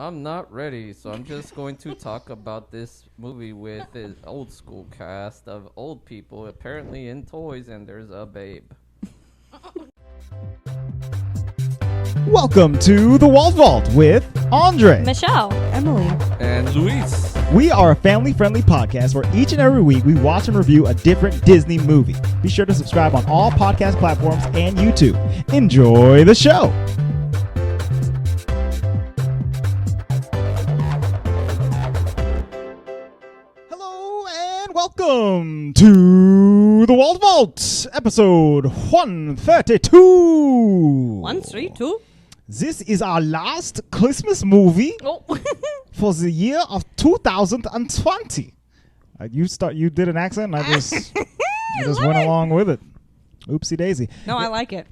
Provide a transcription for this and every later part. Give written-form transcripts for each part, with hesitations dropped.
I'm not ready, so I'm just going to talk about this movie with an old school cast of old people, apparently in toys, and there's a babe. Welcome to the Walt Vault with Andre, Michelle, Emily, And Luis. We are a family-friendly podcast where each and every week we watch and review a different Disney movie. Be sure to subscribe on all podcast platforms and YouTube. Enjoy the show. Hello and welcome to the Walt Vault, episode 132. 132. This is our last Christmas movie for the year of 2020. You did an accent, and I just went along with it. Oopsie daisy. No, I like it.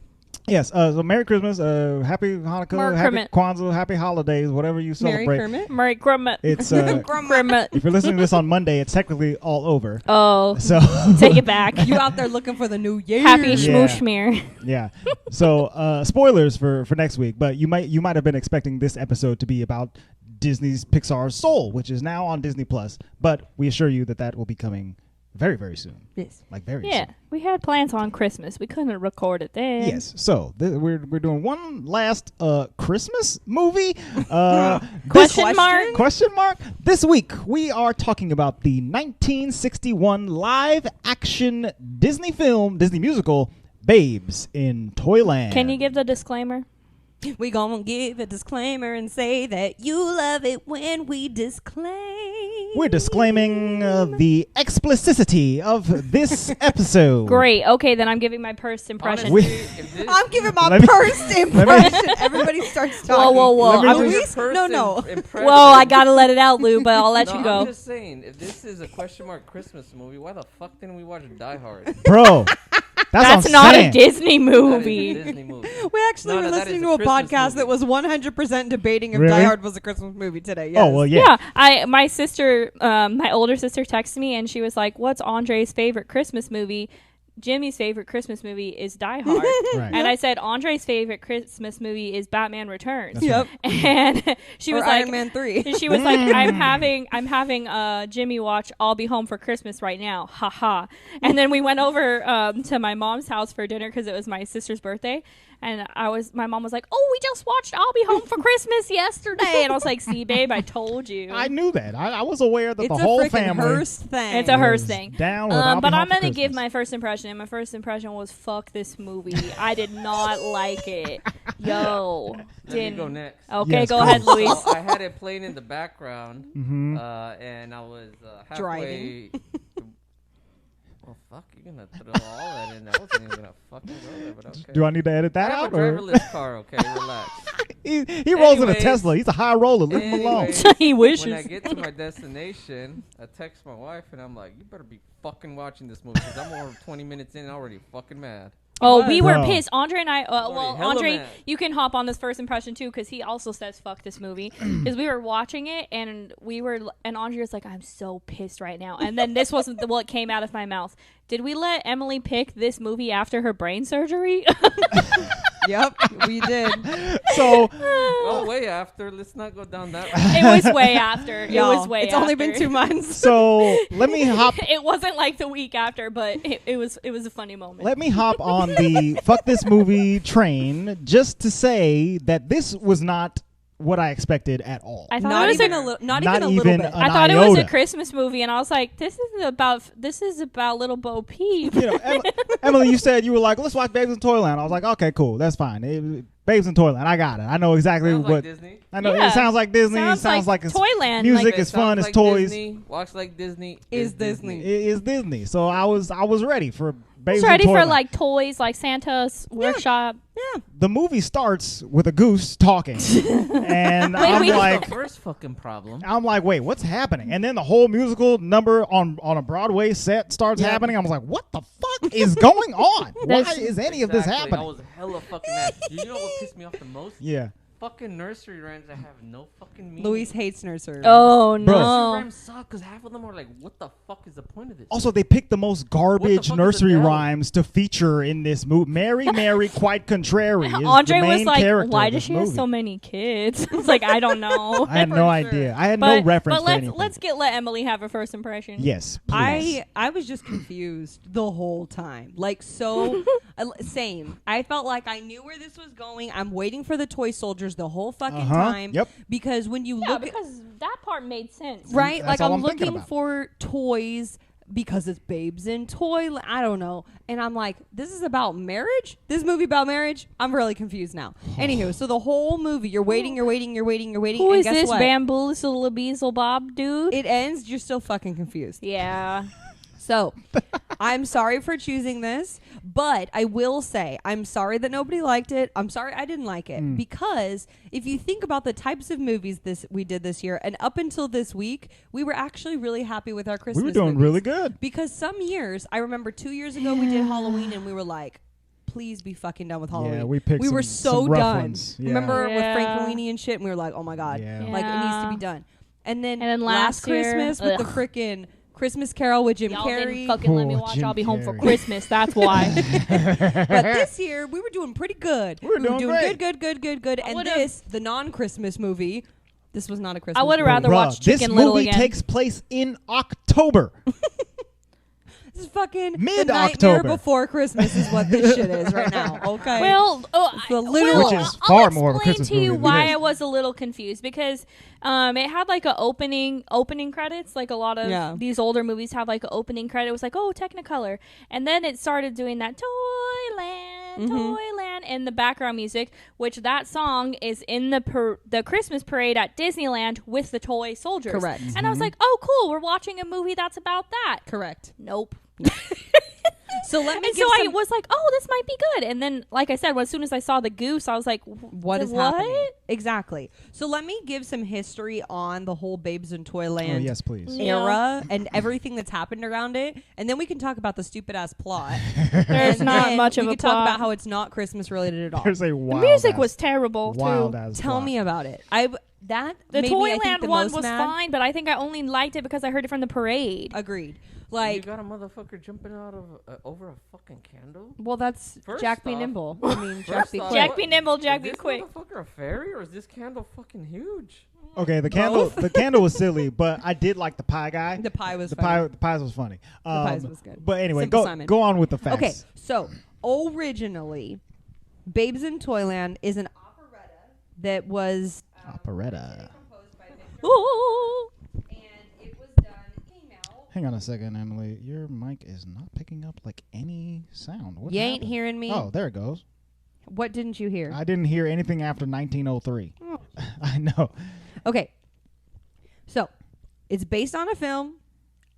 Yes. So Merry Christmas, Happy Hanukkah, Merry Happy Kermit. Kwanzaa, Happy Holidays, whatever you Merry celebrate. Kermit. Murray Grummett. It's Grummett. if you're listening to this on Monday, it's technically all over. Oh, So take it back. You out there looking for the new year. Happy Yeah. Schmooshmear. yeah. So spoilers for next week, but you might have been expecting this episode to be about Disney's Pixar's Soul, which is now on Disney Plus. But we assure you that will be coming very, very soon. Yes. Like very Yeah, soon. we had plans on Christmas. We couldn't record it then. Yes. So we're doing one last Christmas movie. Question mark? Question mark. This week we are talking about the 1961 live action Disney musical Babes in Toyland. Can you give the disclaimer? We gonna give a disclaimer and say that you love it when we disclaim. We're disclaiming the explicitity of this episode. Great. Okay, then I'm giving my first impression. Honestly, if this, I'm giving my Let me- first impression. Everybody starts talking. Whoa. Let me I'm- just- No. Impression. Whoa, I gotta let it out, Lou, but I'll let No, you go. I'm just saying, if this is a question mark Christmas movie, why the fuck didn't we watch Die Hard? Bro. That's what I'm not saying. a Disney That movie. is a Disney movie. We actually No, were that listening is to a a Christmas podcast movie. that was 100% debating if Really? Die Hard was a Christmas movie today. Yes. Oh, well, yeah. My sister, my older sister texted me and she was like, what's Andre's favorite Christmas movie? Jimmy's favorite Christmas movie is Die Hard. Right. And I said, Andre's favorite Christmas movie is Batman Returns. That's Yep. And she was Or like, Iron Man 3. she was like, I'm having Jimmy watch I'll Be Home for Christmas right now. Ha ha. And then we went over to my mom's house for dinner because it was my sister's birthday. And my mom was like, oh, we just watched I'll Be Home for Christmas yesterday. And I was like, see, babe, I told you. I knew that. I was aware that It's the a whole freaking family Hearst thing. It's a Hearst was thing. down with I'll Be But Home I'm for going to give Christmas. my first impression. And my first impression was, fuck this movie. I did not like it. Yo. Let me go next. Okay, Yes, go go. ahead, Luis. Well, I had it playing in the background, and I was halfway. Driving. Well, fuck, you're gonna throw all that in. I wasn't even gonna fucking go there, but okay. Do I need to edit that I have out? a Or? driverless car, okay? Relax. He rolls in a Anyways. Tesla. He's a high roller. Leave him alone. Anyways, He wishes. when I get to my destination, I text my wife, and I'm like, you better be fucking watching this movie, because I'm over 20 minutes in already fucking mad. Oh, we were Bro. pissed. Andre and I, well, hella Andre, mad. you can hop on this first impression too, because he also says fuck this movie. Because we were watching it, and Andre was like, I'm so pissed right now. And then this wasn't what came out of my mouth. Did we let Emily pick this movie after her brain surgery? Yep, we did. So Well, way after. Let's not go down that road. It was way after. It Y'all, was way it's after. only been 2 months. so let me hop. It wasn't like the week after, but it was a funny moment. Let me hop on the fuck this movie train just to say that this was not what I expected at all. I thought Not it was even a a little. Not not even a little even bit. a- I thought it was a iota. Christmas movie, and I was like, "This is about little Bo Peep." You know, Emily, you said you were like, let's watch Babes in Toyland. I was like, okay, cool, that's fine. Babes in Toyland, I got it. I know exactly Sounds what. like Disney. I know Yeah. it sounds like Disney. Sounds it sounds like it's Toyland. music like, is fun. Sounds It's like toys. Disney. Walks like Disney. Is Disney. It is Disney. So I was ready for I Babes was in ready for Toyland. like toys, like Santa's workshop. Yeah. The movie starts with a goose talking, and I'm wait. like, the first fucking problem. wait, what's happening? And then the whole musical number on a Broadway set starts Yeah. happening. I was like, what the fuck is going on? Why That's- is any of this Exactly. I happening? was hella fucking mad. You know what pissed me off the most? Yeah. fucking nursery rhymes that have no fucking meaning. Luis hates nursery. Oh Bro. Nursery no! rhymes suck because half of them are like, what the fuck is the point of this? Also, they picked the most garbage fuck is nursery Adele? rhymes to feature in this movie. Mary, Mary, quite contrary. Is Andre the was main like, character "Why of does this she have movie. so many kids?" I was like, "I don't know." I had no idea. I had no reference But for anything. let's let Emily have a first impression. Yes, please. I was just confused the whole time. Like, so, same. I felt like I knew where this was going. I'm waiting for the toy soldiers the whole fucking time. Yep. Because when you Yeah, look because that part made sense. right, That's like all I'm I'm thinking looking about. for toys because it's Babes in Toyland. I don't know. And I'm like, this is about marriage? This movie about marriage? I'm really confused now. Anywho, so the whole movie, you're waiting. Who and is guess this what? bamboo Beezel Bob dude? It ends, you're still fucking confused. Yeah. So, I'm sorry for choosing this, but I will say I'm sorry that nobody liked it. I'm sorry I didn't like it because if you think about the types of movies we did this year, and up until this week, we were actually really happy with our Christmas. We were doing movies. really good. Because some years, I remember 2 years ago we did Halloween and we were like, please be fucking done with Halloween. Yeah, we picked were some so rough done. ones. Yeah. Remember with Yeah. Frank Fellini and shit, and we were like, oh my god, Yeah. like it needs to be Yeah. done. And then last year, Christmas with the ugh. frickin' Christmas Carol with Jim Y'all Carrey. didn't fucking let me Poor watch Jim I'll Be Home for Carrey. Christmas. That's why. But this year we were doing pretty good. We were doing great. good. And would've- this, the non-Christmas movie, this was not a Christmas. I would have movie. rather watch this Chicken Little movie again. takes place in October. This is fucking the Mid-October. nightmare before Christmas is what this shit is right now. Okay. Well, It's a literal- Which is I'll far more of a explain Christmas to you movie. why Yes. I was a little confused because it had like a opening credits, like a lot of these older movies have like an opening credit. It was like, oh, Technicolor, and then it started doing that Toyland in the background music, which that song is in the Christmas parade at Disneyland with the toy soldiers. Correct. And I was like, oh, cool, we're watching a movie that's about that. Correct. Nope. So let me And so give I some- was like, oh, this might be good. And then, like I said, as soon as I saw the goose, I was like, what is happening? Exactly. So let me give some history on the whole Babes in Toyland Oh, yes, please. Yeah. era and everything that's happened around it, and then we can talk about the stupid ass plot. There's And not then much of we a can talk plot. about how it's not Christmas related at all. There's a The wild music ass- was terrible, wild too. ass Tell plot. me about it. That The made me, I think, Toyland the one most was mad. fine, but I think I only liked it because I heard it from the parade. Agreed. You Like, got a motherfucker jumping out of over a fucking candle? well, that's First Jack B. off- Nimble. I mean, Jack First B. off- Quick. Jack be nimble, Jack be Is quick. this motherfucker a fairy or is this candle fucking huge? Okay, the candle was silly, but I did like the pie guy. The pie was the funny. pies was funny. pies was good. But anyway, Simple go Simon. go on with the facts. Okay, so originally, Babes in Toyland is an operetta that was Operetta. composed by Victor, Ooh. and it was done. It came out. Hang on a second, Emily. Your mic is not picking up like any sound. What You ain't happened? hearing me. Oh, there it goes. What didn't you hear? I didn't hear anything after 1903. Oh. I know. Okay. So, it's based on a film.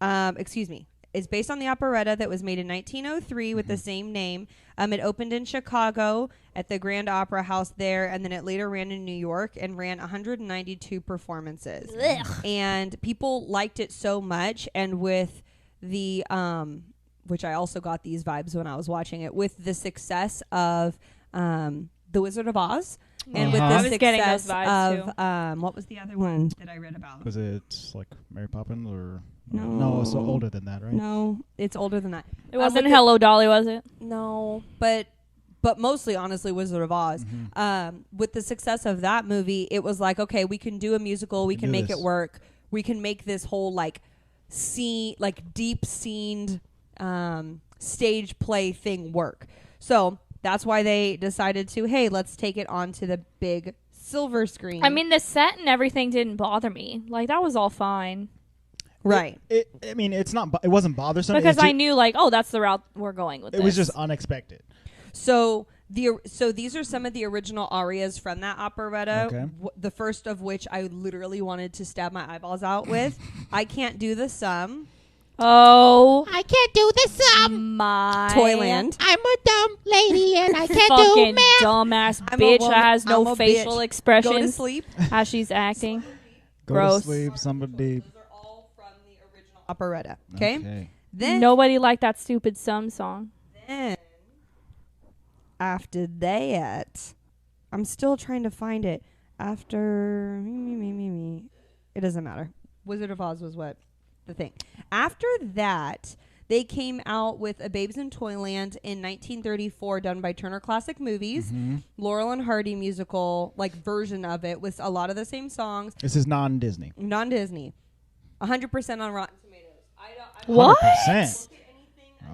Excuse me. It's based on the operetta that was made in 1903 with the same name. It opened in Chicago at the Grand Opera House there, and then it later ran in New York and ran 192 performances. Ugh. And people liked it so much, and with the which I also got these vibes when I was watching it, with the success of The Wizard of Oz, and with Uh-huh. I the was getting those success vibes, of what was the other one that I read about? Was it like Mary Poppins or No. it's so older than that, right? No, it's older than that. It wasn't with the- Hello Dolly, was it? No, but mostly, honestly, Wizard of Oz. With the success of that movie, it was like, okay, we can do a musical, we can do make this. it work, we can make this whole like scene, like deep scened stage play thing work. So that's why they decided to, hey, let's take it onto the big silver screen. I mean, the set and everything didn't bother me. Like, that was all fine. right. I mean, it's not. It wasn't bothersome. Because it's I knew, like, oh, that's the route we're going with It this. was just unexpected. So these are some of the original arias from that operetta. Okay. The first of which I literally wanted to stab my eyeballs out with. I Can't Do the Sum. Oh, I can't do the sum. my. Toyland. I'm a dumb lady and I can't Fucking do math. dumbass I'm a bitch woman- that has I'm no a facial bitch. Go to expressions sleep. as she's acting. Go Gross. to sleep. Somebody. Those are all from the original operetta. Okay. Then Nobody liked that stupid Sum song. then after that, I'm still trying to find it. After it doesn't matter. Wizard of Oz was what the thing. After that, they came out with A Babes in Toyland in 1934, done by Turner Classic Movies. Laurel and Hardy musical, like version of it, with a lot of the same songs. This is non-Disney. Non-Disney. 100% on Rotten Tomatoes. I don't What? 100%.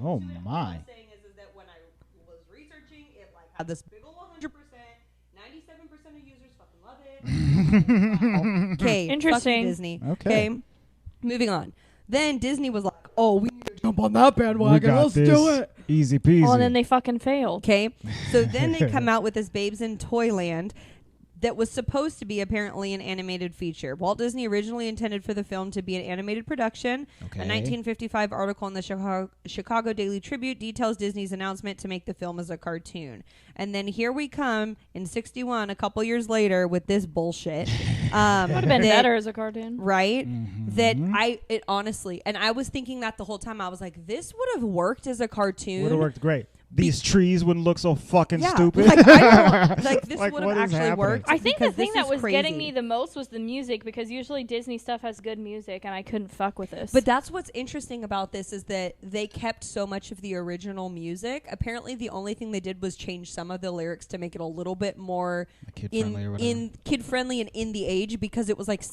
Oh my. Is that when I was researching, it like had this big ol' 100%. 97% of users fucking love it. Okay, Interesting. Disney. Okay. Moving on. Then Disney was like, "Oh, we need to jump on that We bandwagon. got Let's this. do it." Easy peasy. Well, then they fucking failed. Okay. So then they come out with this Babes in Toyland that was supposed to be apparently an animated feature. Walt Disney originally intended for the film to be an animated production. Okay. A 1955 article in the Chicago Daily Tribute details Disney's announcement to make the film as a cartoon. And then here we come in 61, a couple years later, with this bullshit. Would have been better as a cartoon. Right? That it honestly, and I was thinking that the whole time. I was like, this would have worked as a cartoon. Would have worked great. These trees wouldn't look so fucking stupid. Like, I don't, like this Like, would what have is actually happening? worked. I think the because thing this that is was getting crazy. me the most was the music, because usually Disney stuff has good music, and I couldn't fuck with this. But that's what's interesting about this is that they kept so much of the original music. Apparently, the only thing they did was change some of the lyrics to make it a little bit more Kid-friendly or whatever. in kid friendly and in the age, because it was like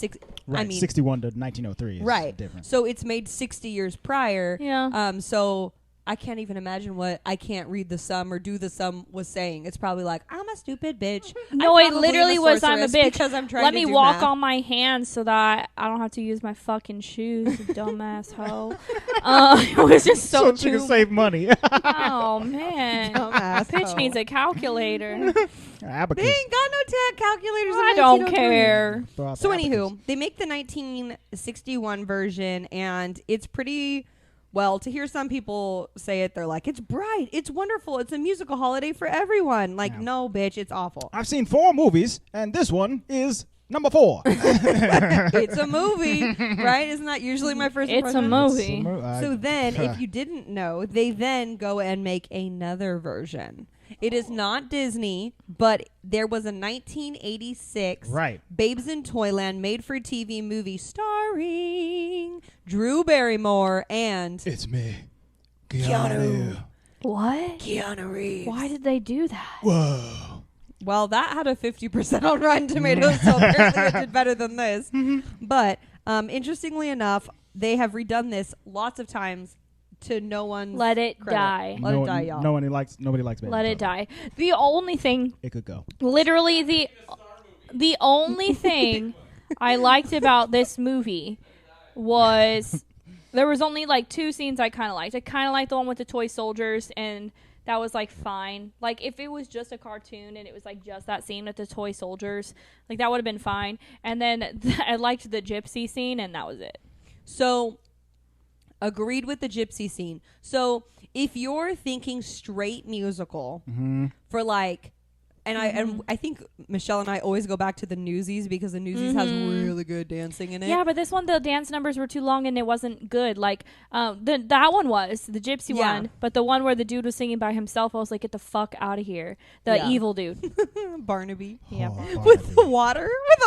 Right, I mean, 61 to 1903 is right. different. So it's made 60 years prior. Yeah. So I can't even imagine what I can't read the sum or do the sum was saying. It's probably like, I'm a stupid bitch. No, I'm it probably literally was, I'm a sorceress bitch. because I'm trying Let to me do walk math. on my hands so that I don't have to use my fucking shoes, you dumbass hoe. It was just so she can too. save money. Oh man, Dumbass bitch hoe. needs a calculator. Abacus. They ain't got no calculators. in I don't 1903. care. Throw out So the abacus. anywho, they make the 1961 version, and it's pretty. Well, to hear some people say it, they're like, it's bright, it's wonderful, it's a musical holiday for everyone. Like, Yeah. no, bitch, it's awful. I've seen 4 movies, and this one is number 4. It's a movie, right? Isn't that usually my first It's a impression? movie. So then, if you didn't know, they then go and make another version. It is not Disney, but there was a 1986 Right. Babes in Toyland made-for-TV movie starring Drew Barrymore and It's me, Keanu. What? Keanu Reeves. Why did they do that? Whoa. Well, that had a 50% on Rotten Tomatoes, so apparently it did better than this. But interestingly enough, they have redone this lots of times to no one's Let it credit. die. Let it die, y'all. Nobody likes Baby Let it Toyland. die. The only thing, It could go. literally the only thing I liked about this movie was there was only like 2 scenes I kind of liked. I kind of liked the one with the toy soldiers, and that was like fine. Like if it was just a cartoon and it was like just that scene with the toy soldiers, like that would have been fine. And then I liked the gypsy scene, and that was it. So, agreed with the gypsy scene. So, if you're thinking straight musical for like, and I think Michelle and I always go back to the Newsies because the Newsies has really good dancing in it. Yeah, but this one, the dance numbers were too long and it wasn't good. Like, that one was the gypsy Yeah. one, but the one where the dude was singing by himself, I was like, get the fuck out of here. The Yeah. evil dude. Barnaby. Yeah. Oh, With Barnaby. the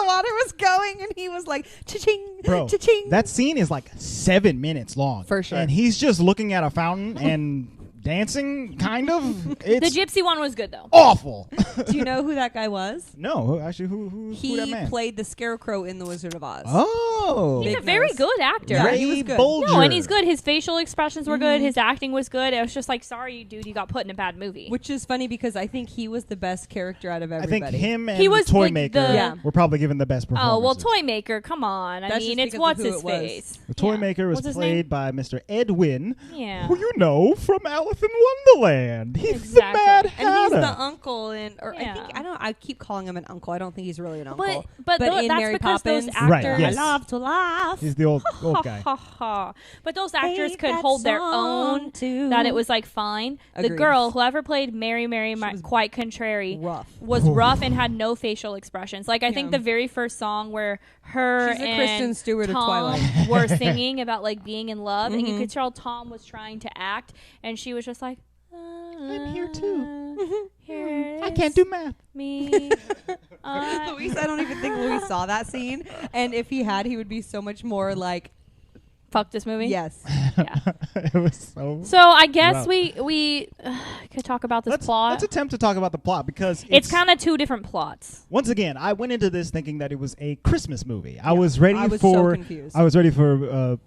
water was going, and he was like, cha-ching, Bro, cha-ching. that scene is like 7 minutes long. For sure. And he's just looking at a fountain and dancing, kind of. The It's gypsy one was good, though. awful. Do you know who that guy was? No, actually, who that He man? played the Scarecrow in The Wizard of Oz. Oh. He's Big a very nose. good actor. Yeah, Ray he was good. Bolger. No, and he's good. His facial expressions were good. His acting was good. It was just like, sorry, dude, you got put in a bad movie. Which is funny because I think he was the best character out of I everybody. think him and He was Toy like Maker the- Yeah. were probably given the best performances. Oh, well, Toy Maker, come on. I That's mean, just it's because of what's who his it was. face. The Toy Yeah. Maker was What's his played name? by Mr. Ed Wynn, Yeah. who you know from Alice in Wonderland. He's Exactly. the Mad And he's the Hatter. uncle in, or Yeah. I keep calling him an uncle. I don't think he's really an uncle. But in that's Mary because Poppins, those actors. Right, yes. I love to laugh. He's the old guy. Ha ha. But those actors Hate could that hold their song own. too. That it was like fine. The Agreed. girl, whoever played Mary, was quite contrary, rough. was rough and had no facial expressions. Like I think Yeah. the very first song where her She's a and Kristen Stewart of Tom Twilight. were singing about like being in love, and you Mhm. could tell Tom was trying to act, and she was just like, I'm here too. Here I can't do math. me. Luis, I don't even think Luis saw that scene. And if he had, he would be so much more like, Fuck this movie. yes. Yeah. It was So I guess rough. we could talk about this let's plot. attempt to talk about the plot because It's kind of two different plots. once again, I went into this thinking that it was a Christmas movie. I was ready I was so for confused. I was ready for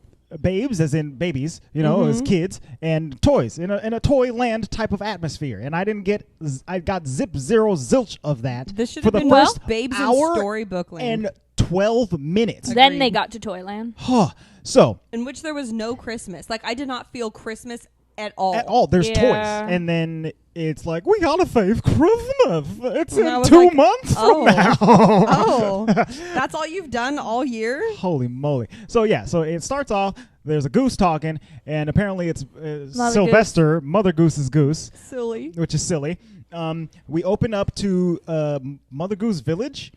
babes, as in babies, you know, Mm-hmm. as kids, and toys in a Toyland type of atmosphere. And I didn't get, I got zero zilch of that This should for have the been first Babes in hour Storybook Land. and 12 minutes. Then Agreed. they got to Toyland. Huh. So in which there was no Christmas. Like, I did not feel Christmas at all. at all, there's Yeah. toys, and then it's like we gotta save Christmas. It's And I in was 2 like, months oh. from now. Oh, that's all you've done all year? Holy moly. So yeah, so it starts off, there's a goose talking, and apparently it's Mother Sylvester, Mother Goose's goose, Silly. which is silly. We open up to Mother Goose Village,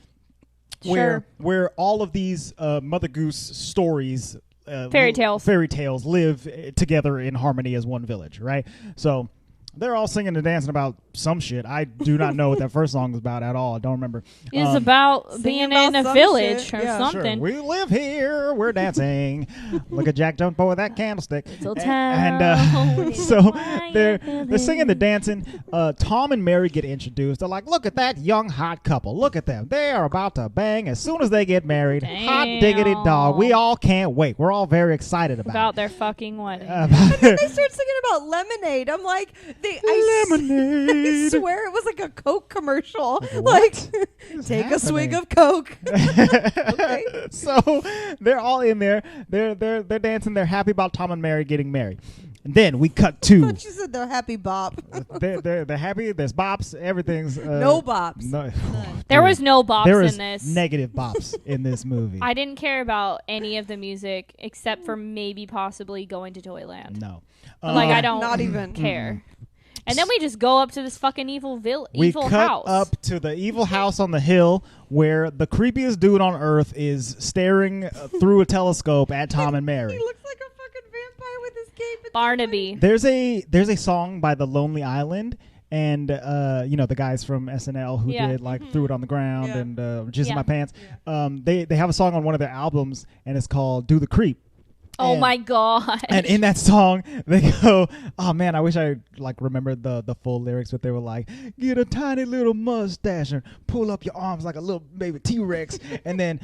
where all of these Mother Goose stories, Fairy tales live together in harmony as one village, right? So they're all singing and dancing about some shit. I do not know what that first song is about at all. I don't remember. It's about Singing being about in a some village shit. or Yeah. something. Sure. We live here. We're dancing. Look at Jack jump over that candlestick. Little And town so in a they're quiet singing, they're village. dancing. Tom and Mary get introduced. They're like, look at that young hot couple. Look at them. They are about to bang as soon as they get married. Hot diggity dog. We all can't wait. We're all very excited About their fucking wedding. They start singing about lemonade. I'm like, I lemonade. swear it was like a Coke commercial. What Like, is take a swig happening? of Coke. Okay. So they're all in there. They're dancing. They're happy about Tom and Mary getting married. And then we cut to But you said they're happy bop. they're happy. There's bops. Everything's No bops. No, There dude, was no bops there in is this. negative bops in this movie. I didn't care about any of the music except for maybe possibly going to Toyland. No, Like I don't Not even. care. And then we just go up to this fucking evil we evil cut house. up to the evil house on the hill where the creepiest dude on earth is staring through a telescope at Tom and He Mary. looks like a fucking vampire with his cape. It's Barnaby. There's a song by the Lonely Island, and you know the guys from SNL who Yeah. did like Threw It on the Ground Yeah. and Jizz in Yeah. My Pants. They have a song on one of their albums, and it's called Do the Creep. Oh And- my god. And in that song, they go, "Oh man, I wish I like remembered the full lyrics." But they were like, "Get a tiny little mustache and pull up your arms like a little baby T-Rex, and then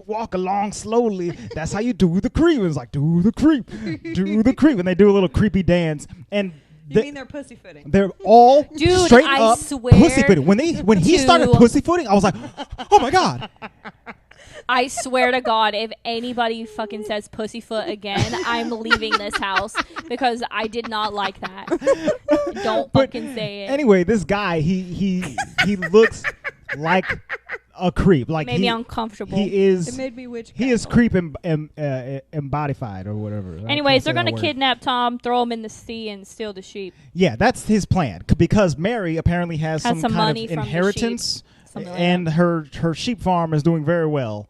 walk along slowly. That's how you do the creep." It was like, "Do the creep, do the creep," and they do a little creepy dance. And You mean they're pussyfooting? they're all Dude, straight I up swear pussyfooting. When he started to- pussyfooting, I was like, "Oh my god!" I swear to God, if anybody fucking says pussyfoot again, I'm leaving this house because I did not like that. Don't But fucking say it. Anyway, this guy, he looks like a creep. Like Made me uncomfortable. He is. It made me witch. He is creep embodified or whatever. I Anyways, can't say they're going that to word. kidnap Tom, throw him in the sea, and steal the sheep. Yeah, that's his plan. Because Mary apparently has some some kind money of from the inheritance, Something like and her sheep farm is doing very well.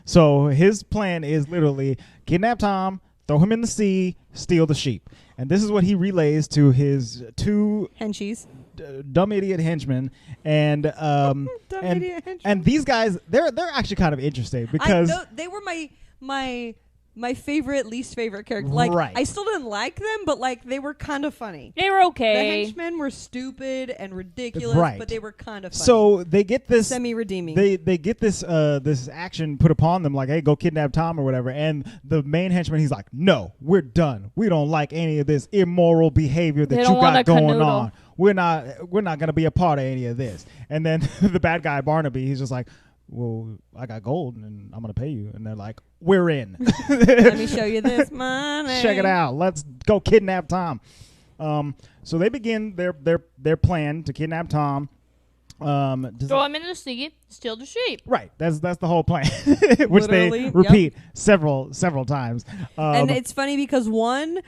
So his plan is literally kidnap Tom, throw him in the sea, steal the sheep. And this is what he relays to his two Henchies. dumb idiot henchmen, and Dumb idiot henchmen. and these guys, they're actually kind of interesting because they were my favorite, least favorite character. Like, Right. I still didn't like them, but like they were kind of funny. They were The okay. henchmen were stupid and ridiculous, Right. but they were kind of funny. so they get this semi-redeeming. they get this this action put upon them, like, hey, go kidnap Tom or whatever. And the main henchman, he's like, no, we're done. We don't like any of this immoral behavior that They you don't got wanna going canoodle. on. We're not gonna be a part of any of this. And then the bad guy Barnaby, he's just like, well, I got gold and I'm gonna pay you. And they're like, we're in. Let me show you this money. Check it out. Let's go kidnap Tom. So they begin their plan to kidnap Tom. Throw him in the sea, steal the sheep. Right, that's the whole plan, which they Literally, repeat several times. And it's funny because one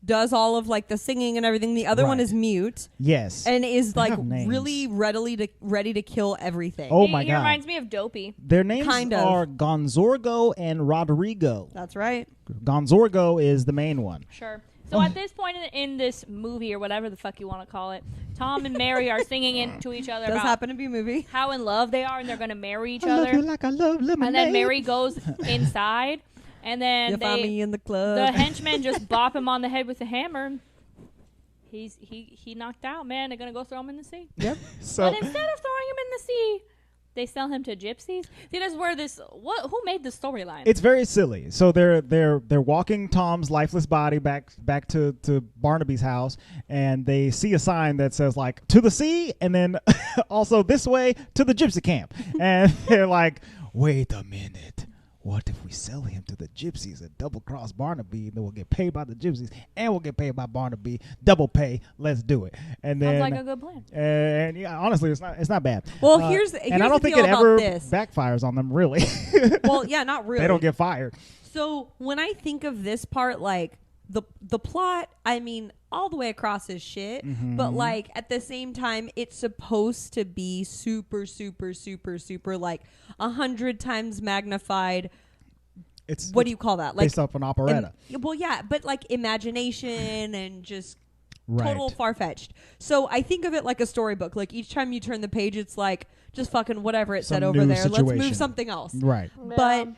does all of like the singing and everything. The other one Right. is mute yes, and is They like have names. really ready to kill everything. Oh he, my he God. reminds me of Dopey. their names kind of. are Gonzorgo and Rodrigo. That's right. Gonzorgo is the main one. Sure. So at this point in this movie or whatever the fuck you want to call it, Tom and Mary are singing into each other Does about happen to be a movie. how in love they are and they're going to marry each I love other. you like I love lemonade. And then Mary goes inside, and then You find me in the club. the henchmen just bop him on the head with a hammer. He knocked out, man. They're gonna go throw him in the sea. Yep. So But instead of throwing him in the sea, they sell him to gypsies. See, that's where who made the storyline? it's very silly. So they're walking Tom's lifeless body back to Barnaby's house, and they see a sign that says like to the sea, and then also this way to the gypsy camp. And they're like, wait a minute. What if we sell him to the gypsies and double cross Barnaby, and then we'll get paid by the gypsies and we'll get paid by Barnaby, double pay. Let's do it. And then Sounds like a good plan. and yeah, honestly, it's not bad. Well, here's and I the don't think deal it about ever this. backfires on them really. Well, yeah, not really. They don't get fired. So when I think of this part, like the plot, I mean, all the way across is shit. But like at the same time, it's supposed to be super, super, super, super like 100 times magnified. It's What do you call that? Like based off an operetta. well, yeah, but like imagination and just Right. total far fetched. So I think of it like a storybook. Like each time you turn the page, it's like just fucking whatever it Some said over new there. Let's situation. move something else. Right. But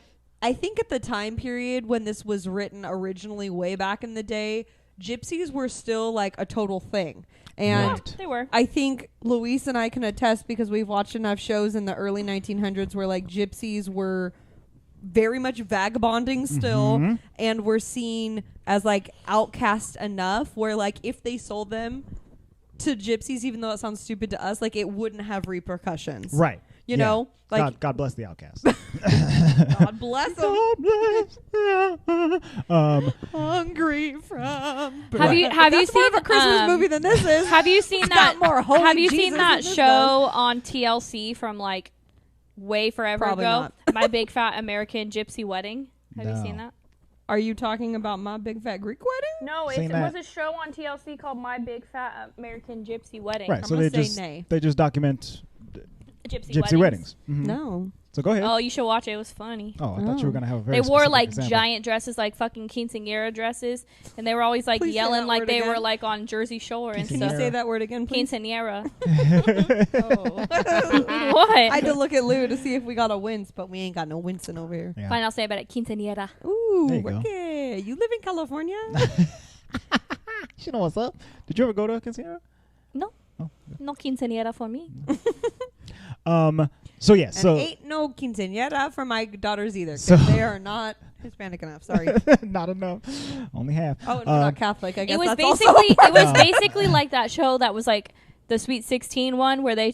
I think at the time period when this was written originally, way back in the day, gypsies were still like a total thing. And Right. They were. I think Luis and I can attest because we've watched enough shows in the early 1900s where like gypsies were very much vagabonding still and were seen as like outcast enough where like if they sold them to gypsies, even though it sounds stupid to us, like it wouldn't have repercussions. Right. You Yeah. know? Like God bless the outcast. God bless them. God bless. Hungry from Have you That's more seen of a Christmas movie than this is? Have you seen It's that? got more holy Have you Jesus seen than that this show does. on TLC from like way forever Probably ago? not. My Big Fat American Gypsy Wedding. Have you seen No. that? Are you talking about My Big Fat Greek Wedding? No, Seen it that. was a show on TLC called My Big Fat American Gypsy Wedding. Right. So gonna they say nay. just document Gypsy weddings. No. So go ahead. Oh, you should watch it. It was funny. Oh, I thought you were gonna have a very They wore specific like example. giant dresses, like fucking quinceanera dresses, and they were always like Please say yelling that like word they were again. like on Jersey Shore and Can stuff. you say that word again, please? Quinceanera. Oh. What? I had to look at Lou to see if we got a wince, but we ain't got no wincing over here. Yeah. Fine, I'll say about it. Quinceanera. Ooh, There you go. okay. You live in California? You know what's up? Did you ever go to a quinceañera? No. Oh. No quinceanera for me. So yeah. And So ain't no quinceañera for my daughters either, 'cause So- they are not Hispanic enough. Sorry. not enough. Only half. Oh, and we're not Catholic. I guess It was that's also basically a it was No. basically like that show that was like the Sweet 16 one where they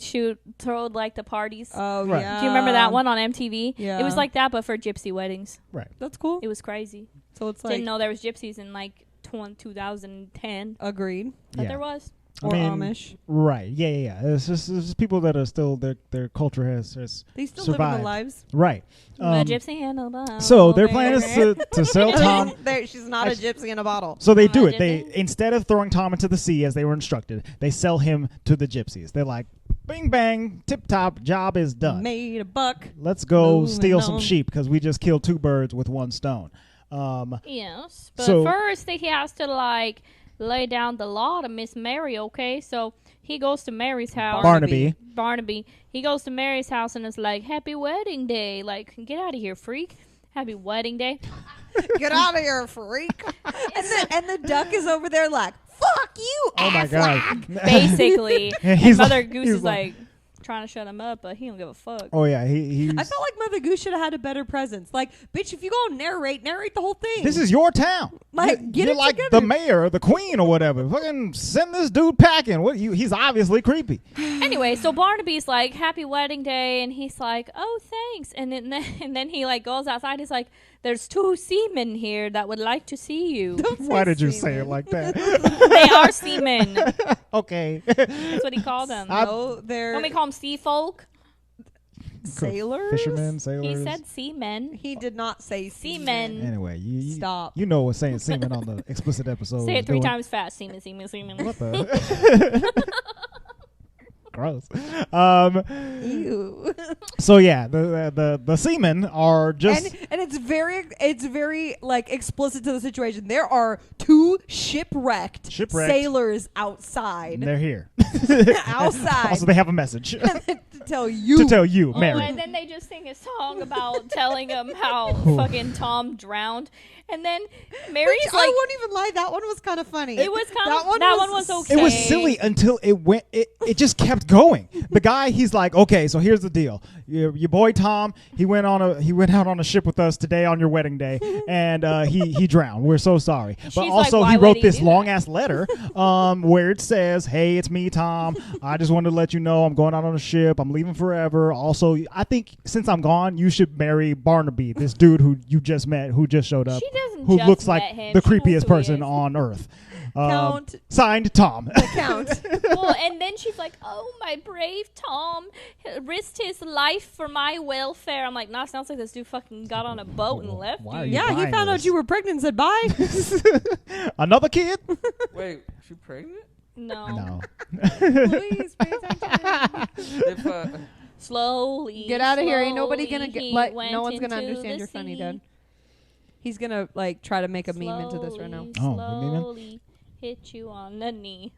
throw like the parties. Oh, Right. yeah. Do you remember that one on MTV? Yeah. It was like that, but for gypsy weddings. Right. That's cool. It was crazy. So it's like Didn't know there was gypsies in like 2010, agreed. but Yeah. there was. I Or mean, Amish. Right. Yeah. It's just people that are still their culture has They still survived. live in the lives. Right. The gypsy in a bottle. So their plan is to sell Tom. She's not a gypsy in a bottle. So they do Oh, it. They did they? instead of throwing Tom into the sea as they were instructed, they sell him to the gypsies. They're like, bing bang, tip top, job is done. Made a buck. Let's go Moving steal some on. sheep because we just killed 2 birds with 1 stone. Yes, but So- first he has to like lay down the law to Miss Mary. Okay, so he goes to Mary's house. Barnaby. Barnaby. He goes to Mary's house and is like, "Happy wedding day!" Like, get out of here, freak. Happy wedding day. Get out of here, freak. and the duck is over there like, fuck you, Oh my god. Basically, He's Mother like- Goose he's is like trying to shut him up, but he don't give a fuck. Oh yeah, he's. I felt like Mother Goose should have had a better presence. Like, bitch, if you go narrate the whole thing. This is your town. Like, get you're it like together. the mayor or the queen or whatever. Fucking send this dude packing. What? He's obviously creepy. Anyway, so Barnaby's like, "Happy wedding day," and he's like, "Oh, thanks." And then he like goes outside. He's like, "There's 2 seamen here that would like to see you." Why did you say it like that? They are seamen. Okay. That's what he called them. No, they're Don't we call them sea folk? sailors. Fishermen, sailors. He said seamen. He did not say Seamen. Anyway, you Stop. You know what saying semen on the explicit episode. Say is it 3 doing. times fast. Seamen, seamen, seamen. What the? gross. Ew. So yeah, the seamen are just And it's very like explicit to the situation. There are two shipwrecked sailors outside. they're here. Outside. Also, they have a message to tell you. Mary. And then they just sing a song about telling him how fucking Tom drowned. And then Mary's Which, like, I won't even lie, that one was kind of funny. it was kind that of, that one was okay. It was silly until it just kept going. The guy, he's like, okay, so here's the deal. Your boy Tom, he went out on a ship with us today on your wedding day, and he drowned. We're so sorry. But She's also, like, he why wrote would he this do long that? ass letter where it says, hey, it's me, Tom. I just wanted to let you know I'm going out on a ship. I'm leaving forever. Also, I think since I'm gone, you should marry Barnaby, this dude who you just met, who just showed up, She doesn't who just looks like met him. the She knows creepiest who he person is. on earth. Count. Signed, Tom. Count. Well, and then she's like, oh, my brave Tom risked his life for my welfare. I'm like, nah, sounds like this dude fucking got on a boat and left. Why are you. you Yeah, he buying found out this? you were pregnant and said bye. Another kid? Wait, she pregnant? No. No. Please pay attention. If Slowly. Get out of here. Ain't nobody gonna slowly, get. he went No one's gonna into understand the you're funny, sea. Dad. He's gonna like try to make a meme into this right now. Oh, a meme? Slowly hit you on the knee.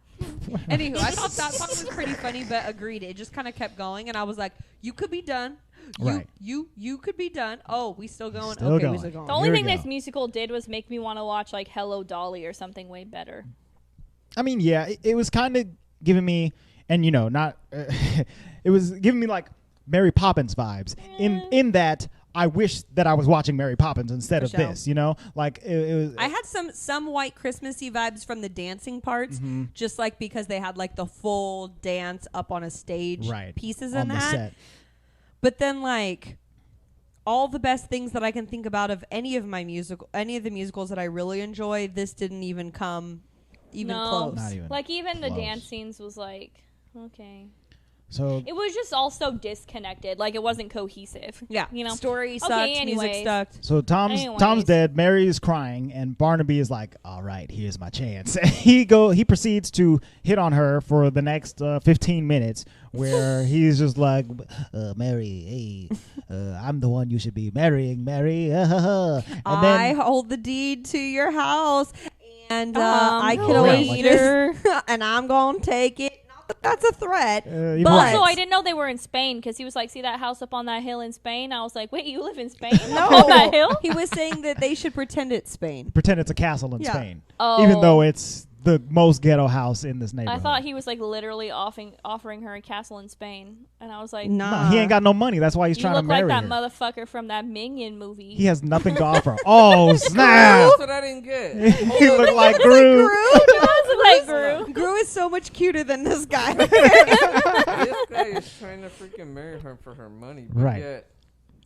Anywho, I thought that song was pretty funny, but agreed. It just kind of kept going, and I was like, "You could be done. Right. You could be done. Oh, we still going? Still okay, going. we still going." The only Here we thing go. this musical did was make me want to watch like Hello Dolly or something way better. I mean, yeah, it was kind of giving me, and not, it was giving me like Mary Poppins vibes in that I wish that I was watching Mary Poppins instead of sure. this, like it was. I had some white Christmassy vibes from the dancing parts, just like because they had like the full dance up on a stage pieces in on the that. set. But then like all the best things that I can think about of any of the musicals that I really enjoy, this didn't even come close. Not even Like even the close. dance scenes was like, okay. So It was just all so disconnected. Like it wasn't cohesive. Yeah, Okay, story sucked, music anyways. sucked. So Tom's Anyways. dead. Mary is crying, and Barnaby is like, "All right, here's my chance." He proceeds to hit on her for the next 15 minutes, where he's just like, "Mary, hey, I'm the one you should be marrying, Mary." And I then hold the deed to your house, and I I could always later. and I'm gonna take it. Not that that's a threat. Even But- right. Also, I didn't know they were in Spain because he was like, see that house up on that hill in Spain? I was like, wait, you live in Spain? Up on that hill? He was saying that they should pretend it's Spain. pretend it's a castle in Yeah. Spain, Oh. even though it's the most ghetto house in this neighborhood. I thought he was like literally offering her a castle in Spain. And I was like, Nah, he ain't got no money. That's why he's you trying to look like marry that her. motherfucker from that Minion movie. He has nothing to offer. Oh snap! that's what I didn't get. He looked like Gru. He does look like Gru. Gru is so much cuter than this guy. This guy is trying to freaking marry her for her money, but Right. yet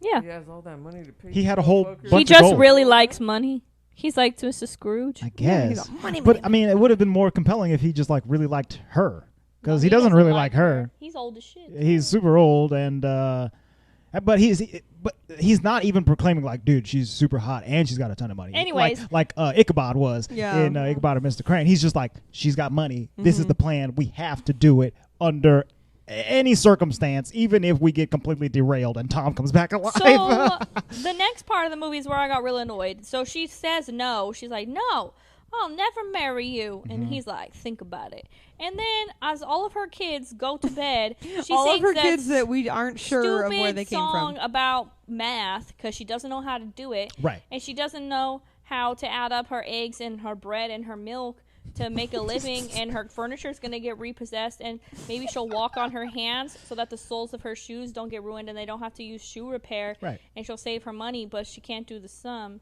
Yeah. he has all that money to pay. He had a whole motherfuckers. bunch He of just gold. really likes money. He's like Mr. Scrooge. I Yeah, he's guess. a money But man. I mean, it would have been more compelling if he just like really liked her, because No, he doesn't really like her. He's old as shit. He's super old, and but he's not even proclaiming like, dude, she's super hot and she's got a ton of money. Anyways. like Ichabod was Yeah. in Ichabod and Mr. Crane. He's just like, she's got money. This is the plan. We have to do it under any circumstance, even if we get completely derailed and Tom comes back alive. So the next part of the movie is where I got real annoyed. So she says no. She's like, no, I'll never marry you. And he's like, think about it. And then as all of her kids go to bed, she all of sings her that kids that we aren't sure of where stupid they came song from. about math because she doesn't know how to do it. Right. And she doesn't know how to add up her eggs and her bread and her milk to make a living, and her furniture is going to get repossessed, and maybe she'll walk on her hands so that the soles of her shoes don't get ruined and they don't have to use shoe repair. Right. And she'll save her money, but she can't do the sum.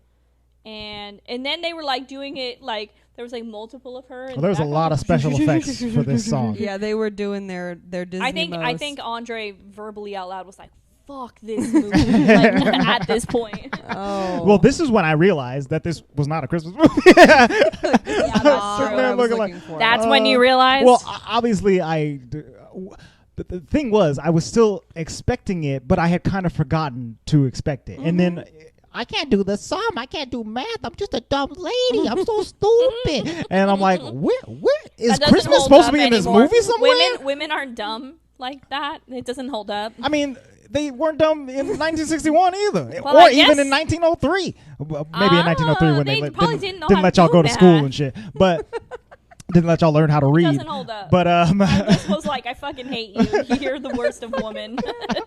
And then they were like doing it like there was like multiple of her. Well, there was a lot of special effects for this song. Yeah, they were doing their Disney. I think Andre verbally out loud was like, fuck this movie like, at this point. Oh, Well, this is when I realized that this was not a Christmas movie. Yeah, that's That's true. what I was looking looking like- for. That's when you realized. Well, obviously, the thing was, I was still expecting it, but I had kind of forgotten to expect it. And then I can't do the sum. I can't do math. I'm just a dumb lady. I'm so stupid. and I'm like, where is That doesn't Christmas hold supposed to up be in this anymore. movie somewhere? Women aren't dumb. like that. It doesn't hold up. I mean, they weren't dumb in 1961 either, Well, or I even guess- in 1903. Well, maybe in 1903 when they they probably didn't know didn't how let to y'all do go to school math. and shit, but didn't let y'all learn how to It read. doesn't hold up. But I just was like, I fucking hate you. You're the worst of women.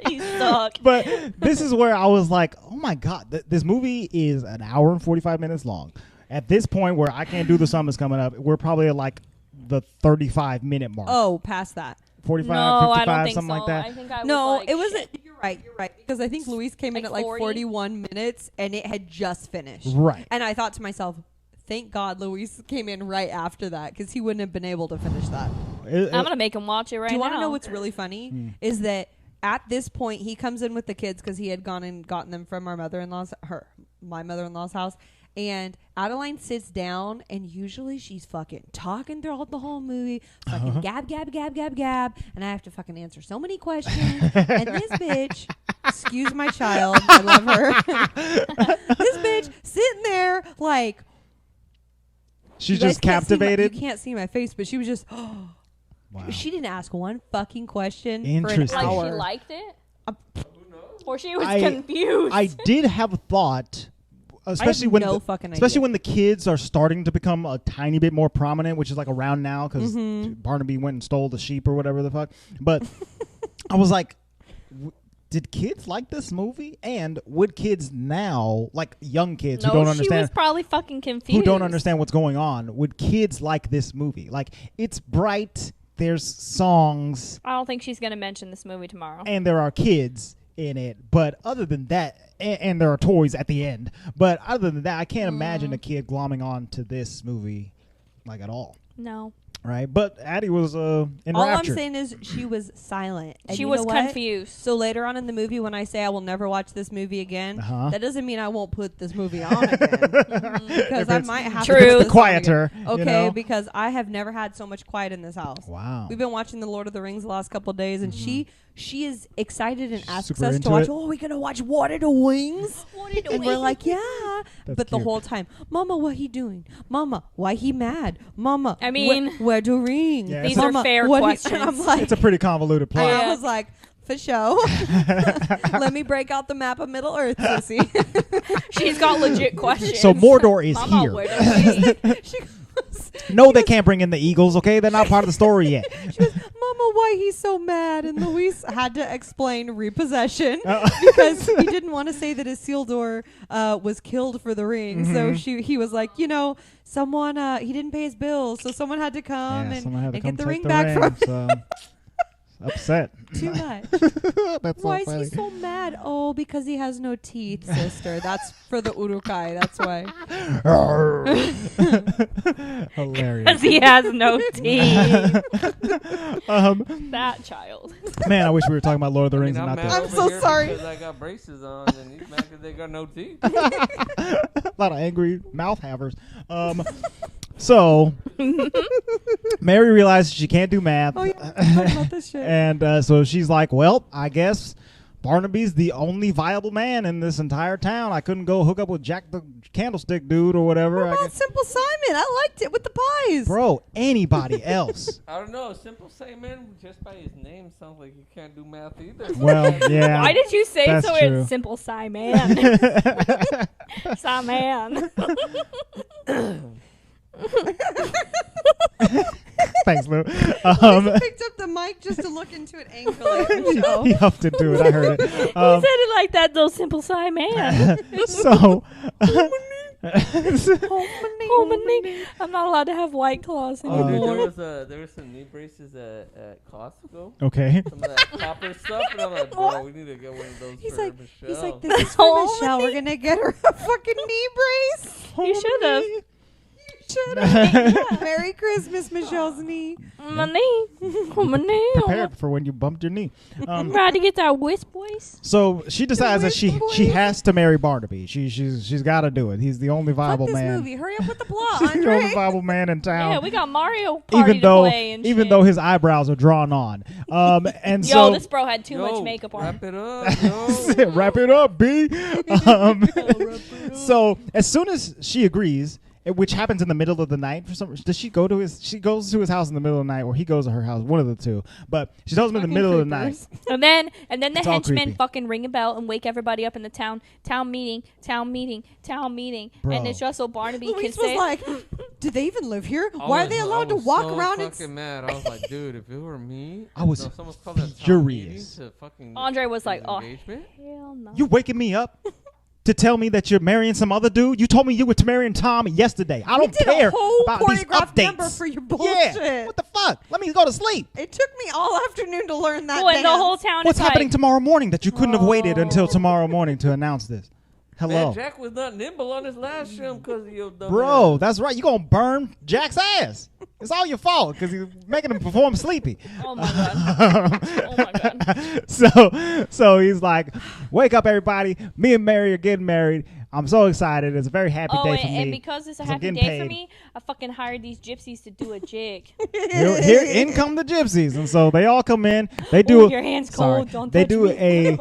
You suck. But this is where I was like, oh my god, this movie is an hour and 45 minutes long. At this point where I can't do the sum is coming up, we're probably at like the 35-minute mark. Oh, past that. 45, No, 55, I don't think something so. like that. I think I No, was like, it wasn't. shit. You're right. Because I think Luis came in Like at like 40? 41 minutes and it had just finished. Right. And I thought to myself, thank God Luis came in right after that because he wouldn't have been able to finish that. I'm gonna make him watch it right Do you now. want to know what's really funny? Is that at this point he comes in with the kids because he had gone and gotten them from my mother-in-law's house. And Adeline sits down, and usually she's fucking talking throughout the whole movie, fucking gab, and I have to fucking answer so many questions. And this bitch, excuse my child, I love her. This bitch sitting there like She's you guys just can't see captivated. you can't see my face, but she was just. Wow. She didn't ask one fucking question for an Interesting. Like hour. she liked it, Who knows? or she was I- confused. I did have a thought, especially when no the, fucking especially idea. when the kids are starting to become a tiny bit more prominent, which is like around now because Barnaby went and stole the sheep or whatever the fuck. But I was like, did kids like this movie? And would kids now, like young kids no, who don't she understand, was probably fucking confused. who don't understand what's going on, would kids like this movie? Like, it's bright, there's songs, I don't think she's gonna mention this movie tomorrow. and there are kids in it. But other than that, and there are toys at the end. But other than that, I can't imagine a kid glomming on to this movie like at all. No, Right? But Addie was enraptured. All I'm saying is she was silent. And she you was know what? confused. So later on in the movie, when I say I will never watch this movie again, that doesn't mean I won't put this movie on again. Because I might have True. to put If this on quieter, again. you Okay, know? because I have never had so much quiet in this house. Wow. We've been watching The Lord of the Rings the last couple of days, and she is excited and asks Super us into to watch. it. Oh, we gonna watch Water the Wings? And we're like, yeah. That's But the cute. whole time, Mama, what he doing? Mama, why he mad? Mama, I mean, where the ring? Yeah, these it's are Mama, fair what he- questions. and I'm like, It's a pretty convoluted plot. and Yeah. I was like, for sure. Let me break out the map of Middle Earth, sissy. She's got legit questions. So Mordor is Mama, here. where the wing? She goes, No, they can't bring in the Eagles, okay? They're not part of the story yet. she goes, Mama, why he's so mad? And Luis had to explain repossession because he didn't want to say that Isildur was killed for the ring. So he was like, someone, he didn't pay his bills, so someone had to come and, someone had to and come get the take ring back from him. so upset. Too much. That's Why so funny. is he so mad? Oh, because he has no teeth, sister. That's for the Urukai. That's why. Hilarious. Because he has no teeth. That child. Man, I wish we were talking about Lord of the Rings I'm and not mad this. I'm over so here sorry. because I got braces on, and he's mad because they got no teeth. A lot of angry mouth havers. So Mary realizes she can't do math. Oh, yeah. I'm talking about this shit. And so she's like, well, I guess Barnaby's the only viable man in this entire town. I couldn't go hook up with Jack the Candlestick dude or whatever. What about Simple Simon? I liked it with the pies. Bro, anybody else. I don't know. Simple Simon, just by his name, sounds like he can't do math either. Well, yeah. Why did you say That's so? true. It's Simple Simon. Simon. Thanks, Lou. He picked up the mic just to look into it angrily at Michelle. He huffed into it. I heard it. He said it like that, though. Simple Simon. So, Hominy. I'm not allowed to have White Claws Oh, dude, anymore. there was some knee braces at Costco. okay. Some of that copper stuff, and I'm like, bro, we need to get one of those He's for like, Michelle. this is for Michelle. We're gonna get her a fucking knee brace. You should have. Merry Christmas, Michelle's knee. My knee. My knee. Prepared for when you bumped your knee. I'm ready to get that wisp voice. So she decides that she Whisper voice. has to marry Barnaby. She's got to do it. He's the only Fuck viable this man. movie. Hurry up with the plot, He's the only Andre. viable man in town. Yeah, we got Mario Party even to though play and even shit. though his eyebrows are drawn on. And Yo, so this bro had too much makeup on. Wrap it up, yo. wrap it up, B. So as soon as she agrees which happens in the middle of the night for some. Does she go to his? She goes to his house in the middle of the night, or he goes to her house. One of the two. But she tells him in the middle of the night. And then the It's all henchmen creepy. fucking ring a bell and wake everybody up in the town meeting. Bro. And it's just so Barnaby can Luis say, was like, "Do they even live here? Why are they allowed to walk around?" I was so fucking mad. I was like, dude, if it were me, I was someone's called that furious. to fucking Andre was like, oh, engagement? hell no. You waking me up to tell me that you're marrying some other dude? You told me you were marrying Tom yesterday. I don't did care a whole about these choreographed updates. number for your bullshit. Yeah. What the fuck? Let me go to sleep. It took me all afternoon to learn that. Oh, and the dance. whole town What's is happening like, tomorrow morning that you couldn't have waited until tomorrow morning to announce this? Hello. Man, Jack was not nimble on his last film because of your dumb Bro, ass. that's right. You gonna burn Jack's ass. It's all your fault because you're making him perform sleepy. oh my god. Oh my god. So he's like, wake up everybody. Me and Mary are getting married. I'm so excited. It's a very happy Oh, day for me. and because it's a 'cause I'm happy getting day for paid. me, I fucking hired these gypsies to do a jig. Here in come the gypsies, and so they all come in. They do. Oh, your hand's cold. Sorry. Don't They touch do me.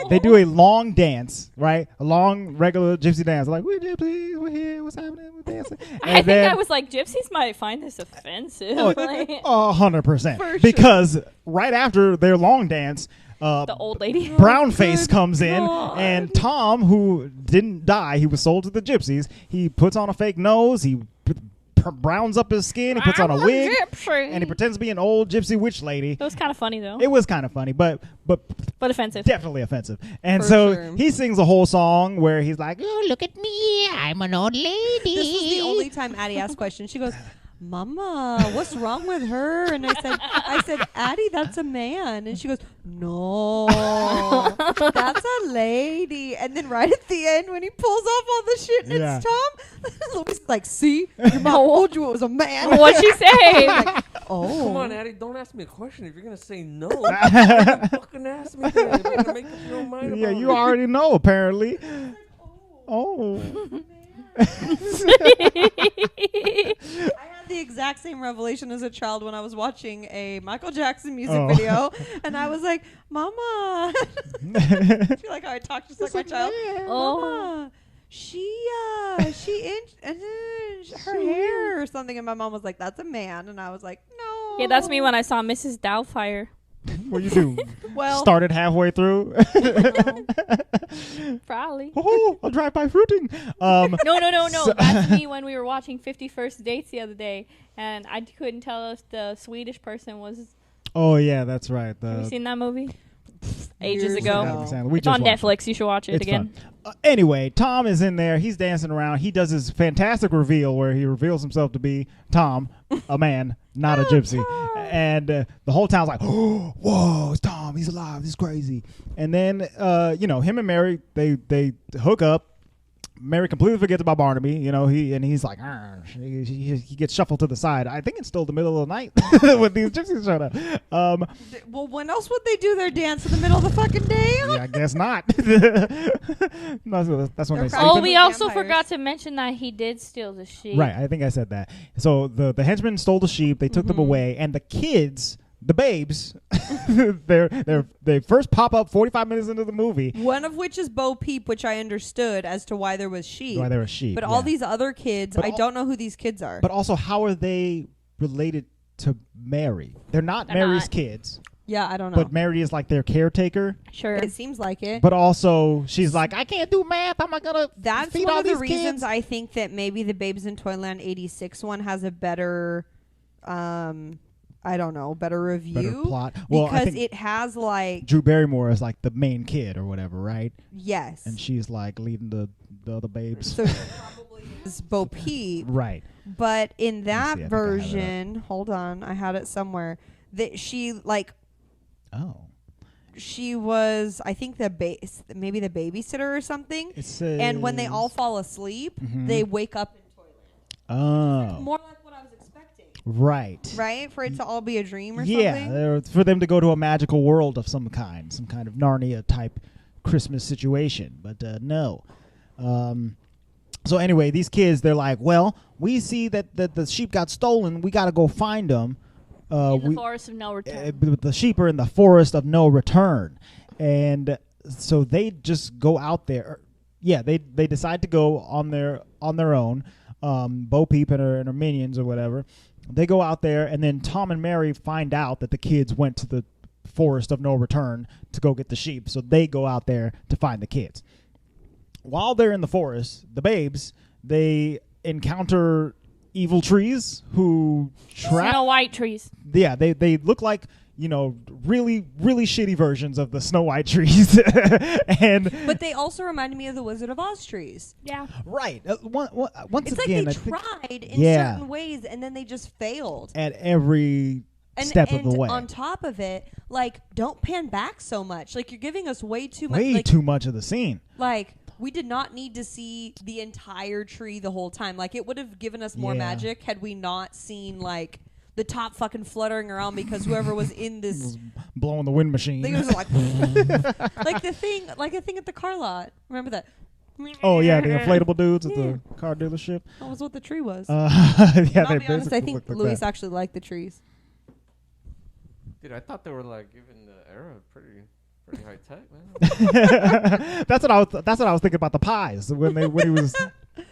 they do a long dance, right? A long regular gypsy dance. Like we're gypsies, we're here. What's happening? We're dancing. And I then, think I was like, gypsies might find this offensive. Oh, Like, 100%. For sure. Because right after their long dance, the old lady. Brownface comes in, God. and Tom, who didn't die, he was sold to the gypsies. He puts on a fake nose. He browns up his skin. He puts on a I'm wig, gypsy. and he pretends to be an old gypsy witch lady. It was kind of funny though, It was kind of funny, but but offensive. definitely offensive. And For so sure. he sings a whole song where he's like, Oh, look at me. I'm an old lady. This was the only time Addie asked questions. She goes, "Mama, what's wrong with her?" And I said, "Addie, that's a man." And she goes, "No, that's a lady." And then right at the end, when he pulls off all the shit and Yeah. it's Tom, Louis is like, "See, your mom told you it was a man." What'd she say? Oh, Come on, Addie, don't ask me a question if you're going to say no. Fucking ask me that. If you're going to make up your own mind yeah, about you it. already know, apparently. Oh. I had the exact same revelation as a child when I was watching a Michael Jackson music Oh. video, and I was like, "Mama," I feel like how I talk just like my child. Oh. Mama, her hair or something, and my mom was like, "That's a man," and I was like, "No." Yeah, that's me when I saw Mrs. Doubtfire. What you do? Well, Started halfway through. Probably. Oh, I'll drive by fruiting. No. So- That's me when we were watching 51st Dates the other day, and I couldn't tell if the Swedish person was. Oh yeah, that's right. Have you seen that movie? Ages Years ago. ago. We It's just on watched it. Netflix. You should watch it It's again. fun. Anyway, Tom is in there. He's dancing around. He does his fantastic reveal where he reveals himself to be Tom, a man, not a gypsy. And the whole town's like, "Oh, whoa, it's Tom. He's alive. This is crazy." And then, him and Mary, they hook up. Mary completely forgets about Barnaby. He's like, "Arr." He gets shuffled to the side. I think it's still the middle of the night when these gypsies showed up. well, when else would they do their dance in the middle of the fucking day? Yeah, I guess not. No, that's when They're they sleep. Oh, Sleeping we with also vampires. forgot to mention that he did steal the sheep. Right, I think I said that. So the henchmen stole the sheep. They took them away, and the kids, the babes, they first pop up 45 minutes into the movie. One of which is Bo Peep, which I understood as to why there was sheep. Why they were sheep? But yeah. all these other kids, But I all- don't know who these kids are. But also, how are they related to Mary? They're not They're Mary's not. kids, yeah, I don't know. but Mary is like their caretaker. Sure. it seems like it. But also, she's like, I can't do math. I'm not gonna That's feed one all of the these reasons kids. I think that maybe the Babes in Toyland 86 one has a better, I don't know, better review. Better plot. Well, I because think it has like, Drew Barrymore is like the main kid or whatever, right? yes. And she's like leading the other babes. So she probably is Bo Peep. Right. But in that see, I think I have it up. version, hold on, I had it somewhere. That she like Oh. she was, I think maybe the babysitter or something. It says. And when they all fall asleep, Mhm. they wake up in Toyland. Oh. More like what I was expecting, Right. right? For it to all be a dream or Yeah, something. for them to go to a magical world of some kind of Narnia type Christmas situation. But no. So anyway, these kids, they're like, well, we see that the sheep got stolen. We got to go find them. in the forest of no return. The sheep are in the forest of no return. And so they just go out there. Yeah, they decide to go on their own. Bo Peep and her minions or whatever. They go out there, and then Tom and Mary find out that the kids went to the forest of no return to go get the sheep. So they go out there to find the kids. While they're in the forest, the babes, they encounter evil trees who trap. Snow White trees. Yeah, they look like, really, really shitty versions of the Snow White trees. But they also reminded me of the Wizard of Oz trees. Yeah. Right. Once It's again, like they tried in certain ways, and then they just failed. At every step of the way. On top of it, like, don't pan back so much. Like, you're giving us way too much. Way too much of the scene. Like, we did not need to see the entire tree the whole time. Like, it would have given us more magic had we not seen, like, the top fucking fluttering around because whoever was in this was blowing the wind machine. thing was like like the thing at the car lot. Remember that? Oh yeah, the inflatable dudes at the car dealership. That was what the tree was. Yeah, I'll be honest, I think Luis actually liked the trees. Dude, I thought they were like giving the era pretty high tech, man. That's what I was thinking about the pies when he was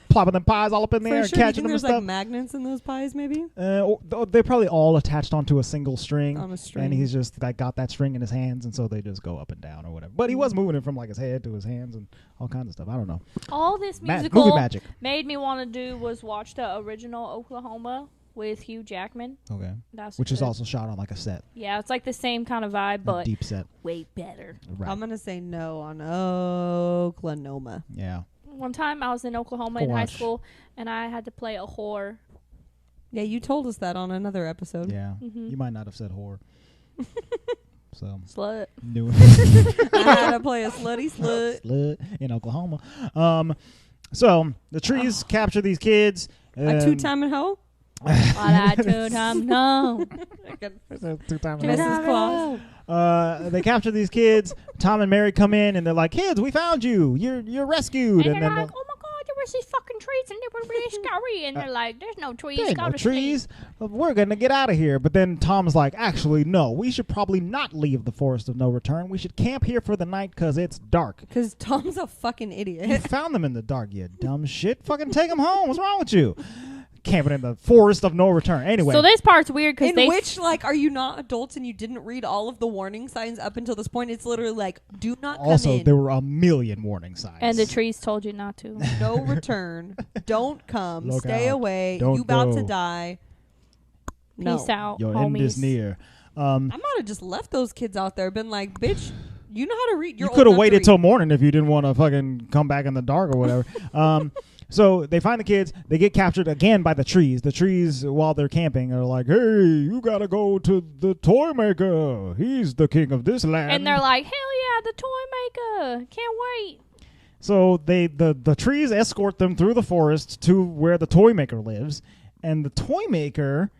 plopping them pies all up in the air and catching them and stuff. There's like magnets in those pies, maybe. They're probably all attached onto a single string. On a string. And he's just like got that string in his hands, and so they just go up and down or whatever. But he was moving it from like his head to his hands and all kinds of stuff. I don't know. All this movie musical magic made me want to do was watch the original Oklahoma with Hugh Jackman. Okay. Which is also shot on like a set. Yeah, it's like the same kind of vibe, but deep set. Way better. Right. I'm gonna say no on Oklahoma. Yeah. One time I was in Oklahoma in high school, and I had to play a whore. Yeah, you told us that on another episode. Yeah. You might not have said whore. So Slut. Knew I had to play a slutty slut. Slut in Oklahoma. So the trees capture these kids. A two-time and hoe? No. Mrs. Claus. They capture these kids. Tom and Mary come in and they're like, "Kids, we found you. You're rescued." And they're like, "Oh my God, there was these fucking trees and they were really scary." And they're like, "There's no trees. There's no trees. We're gonna get out of here." But then Tom's like, "Actually, no. We should probably not leave the forest of no return. We should camp here for the night because it's dark." Because Tom's a fucking idiot. You found them in the dark, you dumb shit. Fucking take them home. What's wrong with you? Camping in the forest of no return. Anyway. So this part's weird because are you not adults and you didn't read all of the warning signs up until this point? It's literally like, do not come in. Also, there were a million warning signs. And the trees told you not to. No return. Don't come. Look Stay out. away. Don't You about go. to die. No. Peace out, Your homies. end is near. I might have just left those kids out there. Been like, bitch, you know how to read. You could have waited till morning if you didn't want to fucking come back in the dark or whatever. So they find the kids. They get captured again by the trees. The trees, while they're camping, are like, "Hey, you gotta go to the toy maker. He's the king of this land." And they're like, "Hell yeah, the toy maker! Can't wait." So the trees escort them through the forest to where the toy maker lives, and the toy maker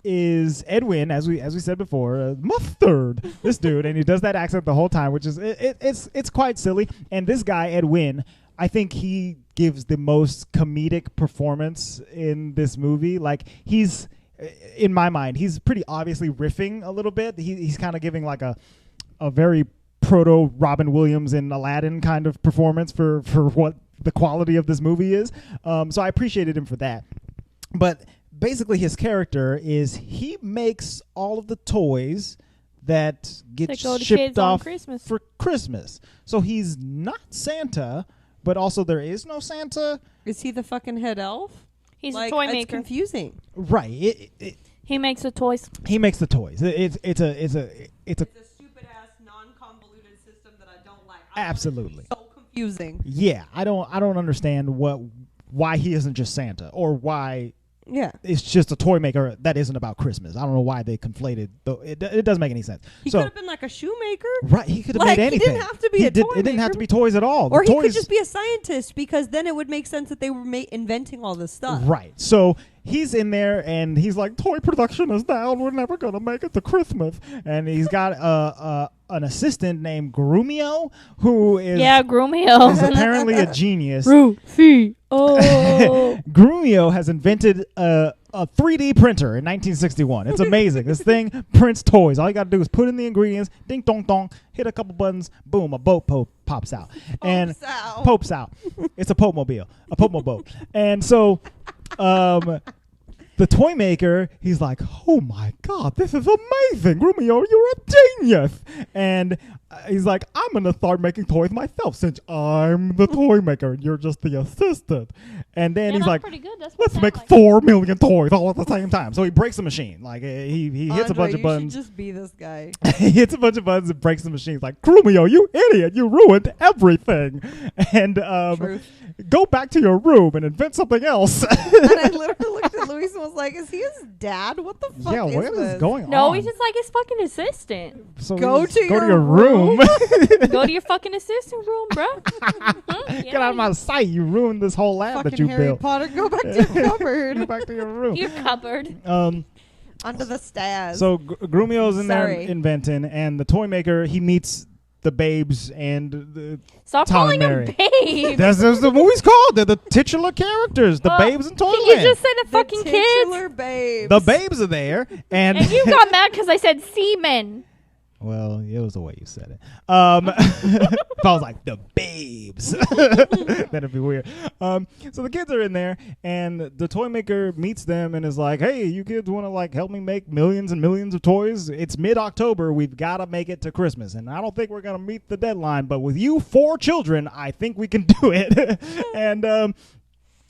is Edwin, as we said before, mustard. This dude, and he does that accent the whole time, which is it's quite silly. And this guy Edwin, I think he gives the most comedic performance in this movie. Like, he's, in my mind, he's pretty obviously riffing a little bit. He's kind of giving like a very proto Robin Williams in Aladdin kind of performance for what the quality of this movie is. So I appreciated him for that. But basically his character is he makes all of the toys that get shipped off for Christmas. So he's not Santa, but also there is no Santa. Is he the fucking head elf? He's a toy maker. It's confusing. Right. He makes the toys. He makes the toys. It's a stupid ass non-convoluted system that I don't like. Absolutely. So confusing. Yeah, I don't understand why he isn't just Santa, or why it's just a toy maker that isn't about Christmas. I don't know why they conflated. Though it doesn't make any sense. He could have been like a shoemaker. Right, he could have made anything. He didn't have to be a toy maker. It didn't have to be toys at all. Or he could just be a scientist, because then it would make sense that they were inventing all this stuff. Right. So he's in there and he's like, toy production is down. We're never going to make it to Christmas. And he's got an assistant named Grumio, who is... Yeah, Grumio. is apparently a genius. Rufy. Oh. Grumio has invented a 3D printer in 1961. It's amazing. This thing prints toys. All you got to do is put in the ingredients, ding dong dong, hit a couple buttons, boom, a boat pops out. Popes out. It's a Pope mobile, a Pope boat. And so The toy maker, he's like, oh my God, this is amazing. Grumio, you're a genius. And he's like, I'm going to start making toys myself since I'm the toy maker and you're just the assistant. And then he's like, pretty good. That's let's make 4 million toys all at the same time. So he breaks the machine. Like he hits a bunch of buttons. You should just be this guy. He hits a bunch of buttons and breaks the machine. He's like, Grumio, you idiot. You ruined everything. And go back to your room and invent something else. And I literally looked at Luis and was like, is he his dad? What the fuck Yeah, is what is this? going on? No, he's just like his fucking assistant. So Go just to go to your your room. Go to your fucking assistant room, bro. Get out of my sight. You ruined this whole lab that Fucking you Harry built. Potter, go back to your Go cupboard. back to your room. Your cupboard. Under the stairs. So Grumio's in there Sorry. inventing, and the toy maker, he meets the babes and the Stop Tom calling and him Mary. babe. That's the movie's called. They're the titular characters, the babes in Toyland. You just said the the fucking titular kids. babes. The babes are there, and And you got mad because I said semen. well, it was the way you said it. If I was like the babes, that'd be weird. So the kids are in there, and the toy maker meets them and is like, "Hey, you kids want to like help me make millions and millions of toys? It's mid-October. We've got to make it to Christmas, and I don't think we're gonna meet the deadline. But with you 4 children, I think we can do it." And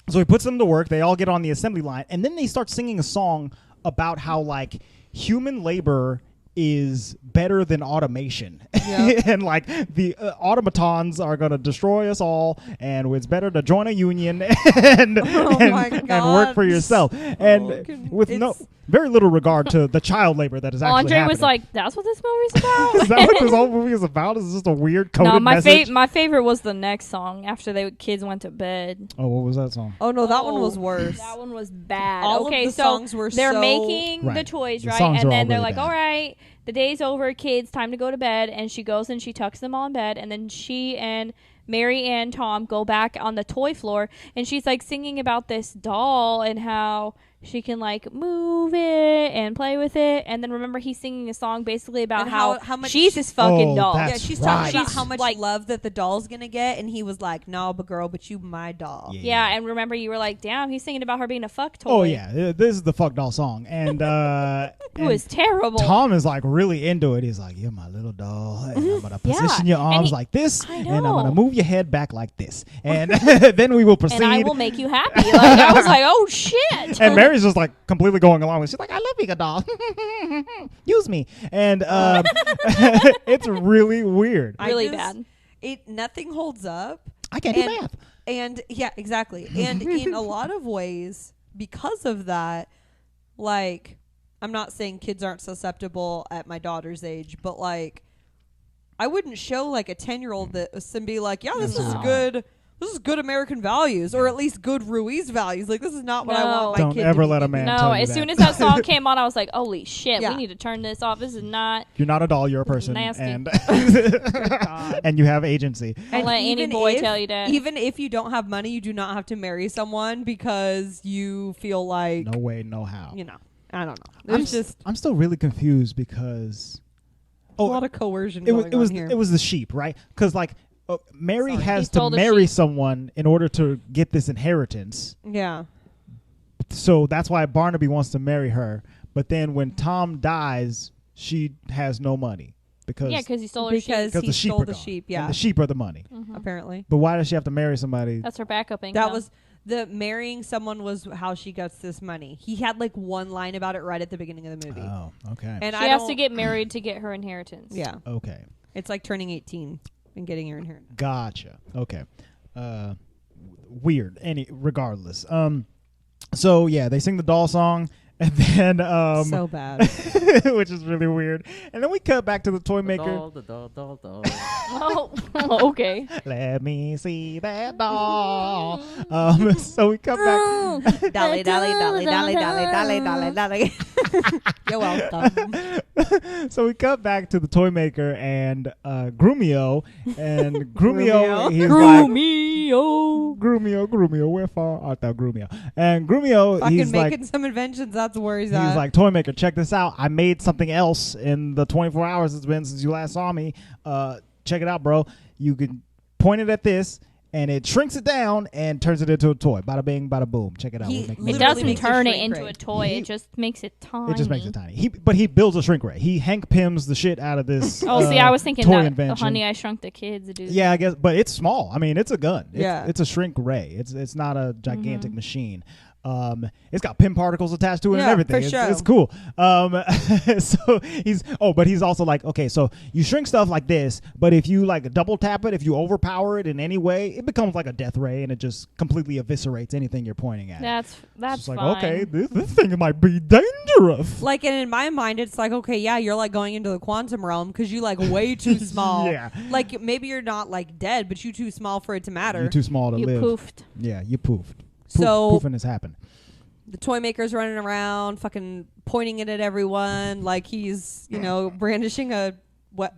so he puts them to work. They all get on the assembly line, and then they start singing a song about how like human labor is better than automation. Yep. And like the automatons are going to destroy us all, and it's better to join a union and, my and God. work for yourself. And with very little regard to the child labor that is actually Andre happening. was like, "That's what this movie's about." Is that what this whole movie is about? Is it just a weird coded No, my message? my favorite was the next song after the kids went to bed. Oh, what was that song? Oh no, that one was worse. That one was bad. All okay, of the so songs were they're so- making the Right. toys, The right? songs are And all then they're really like, bad. "All right, the day's over, kids, time to go to bed." And she goes and she tucks them all in bed, and then she and Mary and Tom go back on the toy floor, and she's like singing about this doll and how she can like move it and play with it. And then remember, he's singing a song basically about And how how much she's his fucking Oh, doll. that's Yeah, she's right. talking about how much like- love that the doll's gonna get, and he was like, "No, but girl, but you my doll." Yeah. Yeah, and remember, you were like, "Damn, he's singing about her being a fuck toy." Oh yeah, this is the fuck doll song, and Who is terrible. Tom is like really into it. He's like, "You're my little doll, and I'm gonna Yeah. position your And arms he- like this, I and I'm know. gonna move your head back like this, and then we will proceed." and I will make you happy. Like I was like, "Oh shit!" And Mary's just like completely going along with it. She's like, "I love being a doll. Use me." And it's really weird. Really bad. Nothing holds up. I can't do And- math. And yeah, exactly. And in a lot of ways, because of that, like, I'm not saying kids aren't susceptible at my daughter's age, but like, I wouldn't show like a 10-year-old this and be like, yeah, this is No. good. This is good American values, or at least good Ruiz values. Like, this is not what I want my Don't kid ever to be let a doing. man No, tell you as that. soon as that song came on, I was like, "Holy shit, Yeah. we need to turn this off. This is not." You're not a doll. You're a person, Nasty. and God. and you have agency. Don't And let any even boy if- tell you that. Even if you don't have money, you do not have to marry someone because you feel like, No way, no how. you know, I don't know. There's just I'm still really confused because a lot of coercion it was going it was on here. it was the sheep, right? Because like Mary Sorry. has He to stole the marry sheep. someone in order to get this inheritance. yeah. So that's why Barnaby wants to marry her. But then when Tom dies, she has no money because Yeah, because he stole her Because sheep. he the sheep stole are the gone. sheep, And yeah. the sheep are the money. Apparently. But why does she have to marry somebody? That's her backup income. That was the marrying someone was how she gets this money. He had like one line about it right at the beginning of the movie. Oh, okay. And she I has don't- to get married to get her inheritance. Yeah. Okay. It's like turning 18 and getting your inheritance. Gotcha. Okay. Weird. Regardless. So yeah, they sing the doll song, and then So bad. which is really weird. And then we cut back to the toy maker. The doll. Oh, okay. Let me see that doll. So we cut back. Dolly, dolly, dolly, dolly, dolly, dolly, dolly, dolly. You're welcome. So we cut back to the toy maker and Grumio, and Grumio, he's like, Grumio, where far art thou, Grumio? And Grumio, Fucking he's making like, some inventions. That's where he's he's at. like, toy maker, check this out. I made something else in the 24 hours it's been since you last saw me. Check it out, bro. You can point it at this, and it shrinks it down and turns it into a toy. Bada bing, bada boom. Check it out. He It literally doesn't makes a turn it shrink into ray. a toy. It just makes it tiny. It just makes it tiny. But he builds a shrink ray. He Hank Pyms the shit out of this. Oh, see, I was thinking toy that the invention. Honey, I Shrunk the Kids, dude. Yeah, I guess, but it's small. I mean, it's a gun. It's a shrink ray. It's not a gigantic machine. It's got pin particles attached to it and Yeah, everything. for sure. It's cool. So he's also like, okay, so you shrink stuff like this, but if you like double tap it, if you overpower it in any way, it becomes like a death ray, and it just completely eviscerates anything you're pointing at. That's It's like, fine. okay, this thing might be dangerous. Like, and in my mind, it's like, okay, yeah, you're like going into the quantum realm because you like way too small. Yeah. Like maybe you're not like dead, but you too small for it to matter. You're too small to You live. poofed. Yeah, you poofed. So- poofing has happened. The toy maker's running around, fucking pointing it at everyone, like he's, brandishing a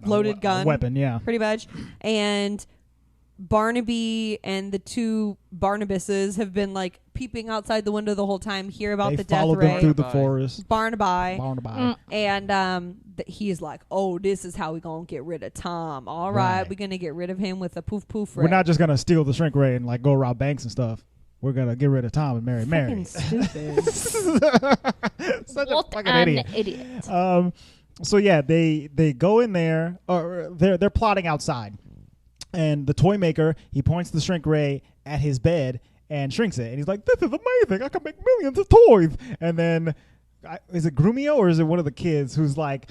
loaded gun. Weapon, yeah. Pretty much. And Barnaby and the two Barnabases have been like peeping outside the window the whole time, hear about They the death followed them ray. through the Barnaby. forest. Barnaby. Barnaby. And he's like, oh, this is how we gonna get rid of Tom. All right, Right. we're gonna get rid of him with a poof poof ray. We're not just gonna steal the shrink ray and like go rob banks and stuff. We're gonna get rid of Tom and marry Mary. Fucking stupid. Such What a fucking an idiot. idiot. So yeah, they go in there, or they're plotting outside, and the toy maker, he points the shrink ray at his bed and shrinks it, and he's like, "This is amazing! I can make millions of toys." And then, is it Grumio or is it one of the kids who's like,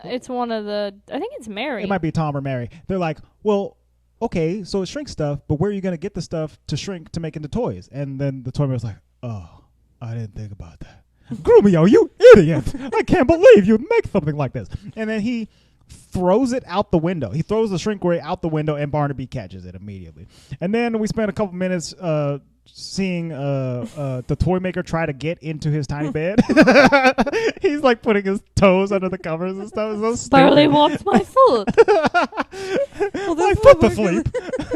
It's one of the. I think it's Mary. it might be Tom or Mary. They're like, "Well, okay, so it shrinks stuff, but where are you gonna get the stuff to shrink to make into toys?" And then the toy maker's like, "Oh, I didn't think about that." Grumio, you idiot! I can't believe you'd make something like this. And then he throws it out the window. He throws the shrink ray out the window, and Barnaby catches it immediately. And then we spent a couple minutes seeing the toy maker try to get into his tiny bed. He's like putting his toes under the covers and stuff. It's so stupid. Barely wants my foot. My foot to sleep.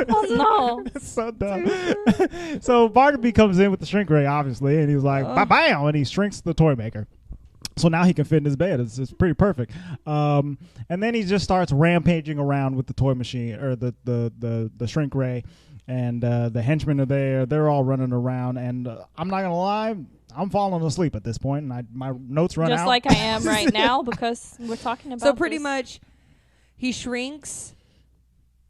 Oh no. It's so dumb. So Barnaby comes in with the shrink ray, obviously, and he's like, "Bam!" and he shrinks the toy maker. So now he can fit in his bed. It's pretty perfect. And then he just starts rampaging around with the toy machine or the shrink ray, and the henchmen are there. They're all running around, and I'm not gonna lie, I'm falling asleep at this point, and my notes run out. Just like I am right now because we're talking about. So pretty this. much, he shrinks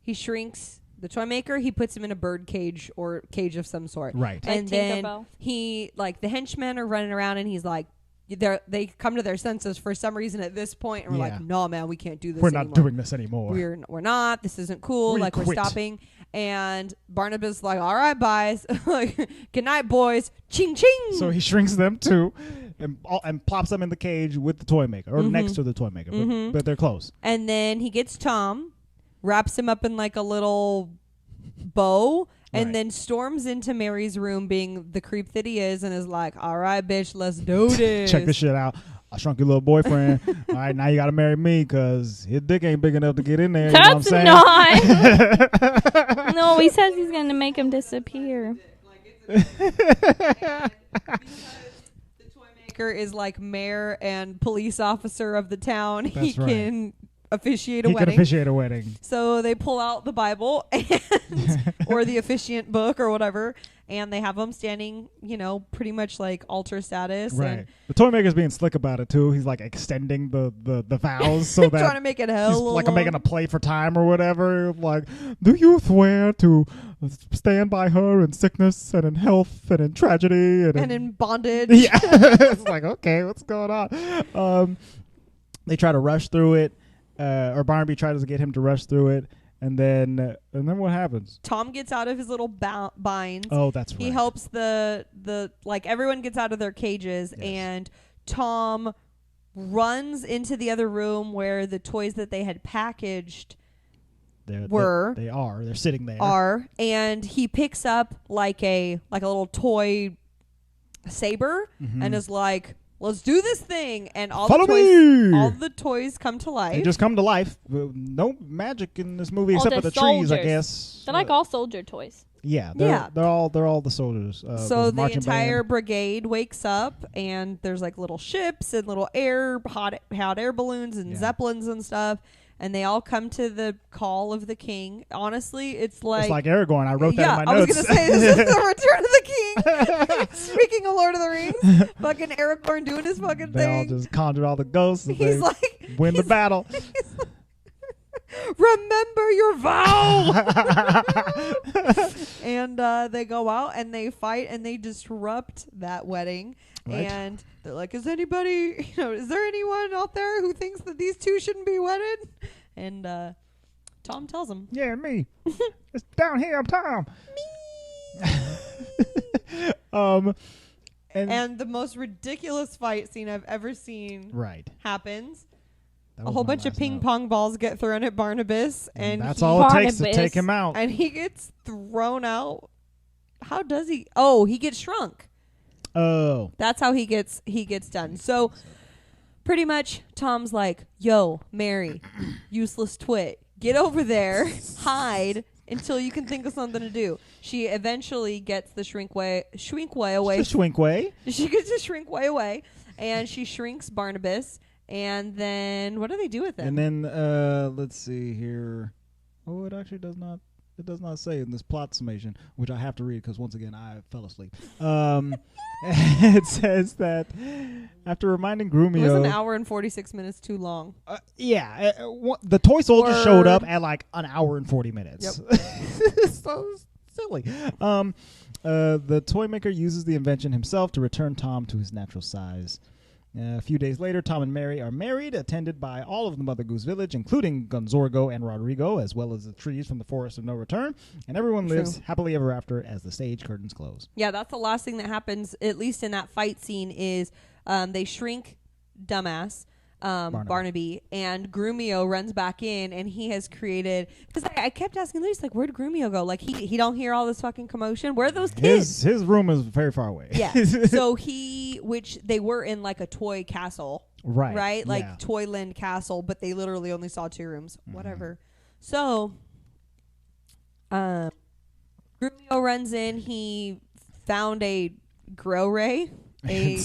the toy maker. He puts him in a bird cage or cage of some sort. Right. Like And then Tinkerbell. he, like, the henchmen are running around, and he's like, they come to their senses for some reason at this point, and we're Yeah. like, no, man, we can't do this We're anymore. not doing this anymore. We're not. This isn't cool. We Like, we're quit. stopping. And Barnabas like, all right, boys. Like, good night, boys. Ching ching. So he shrinks them too, and plops them in the cage with the toy maker, or next to the toy maker, but they're close. And then he gets Tom, wraps him up in like a little bow, and Right. then storms into Mary's room being the creep that he is, and is like, all right, bitch, let's do this. Check this shit out. I shrunk your little boyfriend. All right, now you got to marry me because his dick ain't big enough to get in there. That's you know what I'm saying? not. No, he says he's going to make him disappear. The toy maker is like mayor and police officer of the town. He That's right. can officiate a He can wedding. officiate a wedding. So they pull out the Bible and or the officiant book or whatever, and they have them standing, pretty much like altar status, Right. and The toy maker's being slick about it too. He's like extending the vows so that trying to make it he's hell like making a play for time or whatever. Like, do you swear to stand by her in sickness and in health and in tragedy and in bondage. yeah. It's like, okay, what's going on? They try to rush through it, or Barnaby tries to get him to rush through it, and then what happens? Tom gets out of his little binds. Oh, that's right. He helps the like everyone gets out of their cages, Yes. and Tom runs into the other room where the toys that they had packaged They're sitting there. are, and he picks up like a little toy saber and is like, let's do this thing, and all Follow the toys come to They life. just come to life. No magic in this movie Oh, except for they're the trees, I soldiers. guess. They're like all soldier toys. Yeah, Yeah. they're all the soldiers. So the marching entire band. brigade wakes up, and there's like little ships and little hot air balloons and Yeah. zeppelins and stuff, and they all come to the call of the king. Honestly, it's like Aragorn. I wrote that in my I notes. was gonna say this is the Return of the King. Speaking of Lord of the Rings, fucking Aragorn doing his fucking They all thing. just conjured all the ghosts. And He's they like, win the battle. remember your vow. And they go out and they fight and they disrupt that wedding. Right. And they're like, is there anyone out there who thinks that these two shouldn't be wedded? And Tom tells them. Yeah, me. It's down here. I'm Tom. Me. And the most ridiculous fight scene I've ever seen happens. That A was whole my bunch of last ping note. pong balls get thrown at Barnabas, and that's all it takes to Barnabas. take him out. And he gets thrown out. How does he? Oh, he gets shrunk. Oh. That's how he gets done. So pretty much Tom's like, yo, Mary, useless twit, get over there, hide until you can think of something to do. She eventually gets the shrink way away. She gets the shrink way away, and she shrinks Barnabas. And then what do they do with him? And then let's see here. Oh, it actually does not. It does not say in this plot summation, which I have to read because once again I fell asleep. It says that after reminding Grumio, It was an hour and 46 minutes too long. The toy soldier showed up at like an hour and 40 minutes. Yep. So silly. The toy maker uses the invention himself to return Tom to his natural size. A few days later, Tom and Mary are married, attended by all of the Mother Goose village, including Gonzorgo and Rodrigo, as well as the trees from the Forest of No Return, and everyone lives happily ever after as the stage curtains close. Yeah, that's the last thing that happens, at least in that fight scene, is they shrink dumbass Barnaby, and Grumio runs back in, and he has created, because I kept asking Luis, like, where'd Grumio go? Like, he don't hear all this fucking commotion. Where are those kids? His room is very far away. Yeah. So which they were in like a toy castle. Right? Like Toyland Castle, but they literally only saw 2 rooms. Whatever. So Grumio runs in. He found a grow ray. He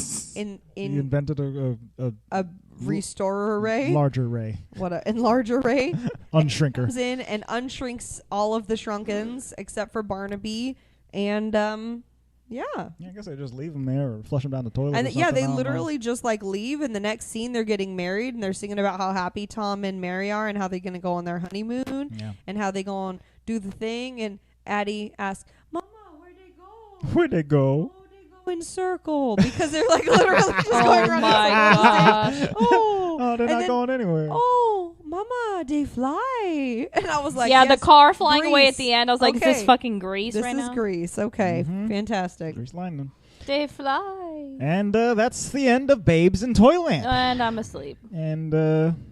invented a restorer ray. Larger ray. What a enlarger ray. Unshrinker. Comes in and unshrinks all of the shrunkins except for Barnaby. And yeah, I guess they just leave them there or flush them down the toilet. And or yeah, they something. literally just like leave. And the next scene, they're getting married and they're singing about how happy Tom and Mary are and how they're going to go on their honeymoon and how they go and do the thing. And Addie asks, "Mama, where'd they go? Where'd they go? Oh, they go in circle because they're like literally just going around. My gosh. Oh, they're not then, going anywhere. Oh, Mama, they fly. And I was like, yeah, yes, the car flying away Grease. at the end. I was like, is Okay. this fucking Grease This right is now? Grease. Okay, fantastic. Grease lineman. They fly. And that's the end of Babes in Toyland. And I'm asleep. And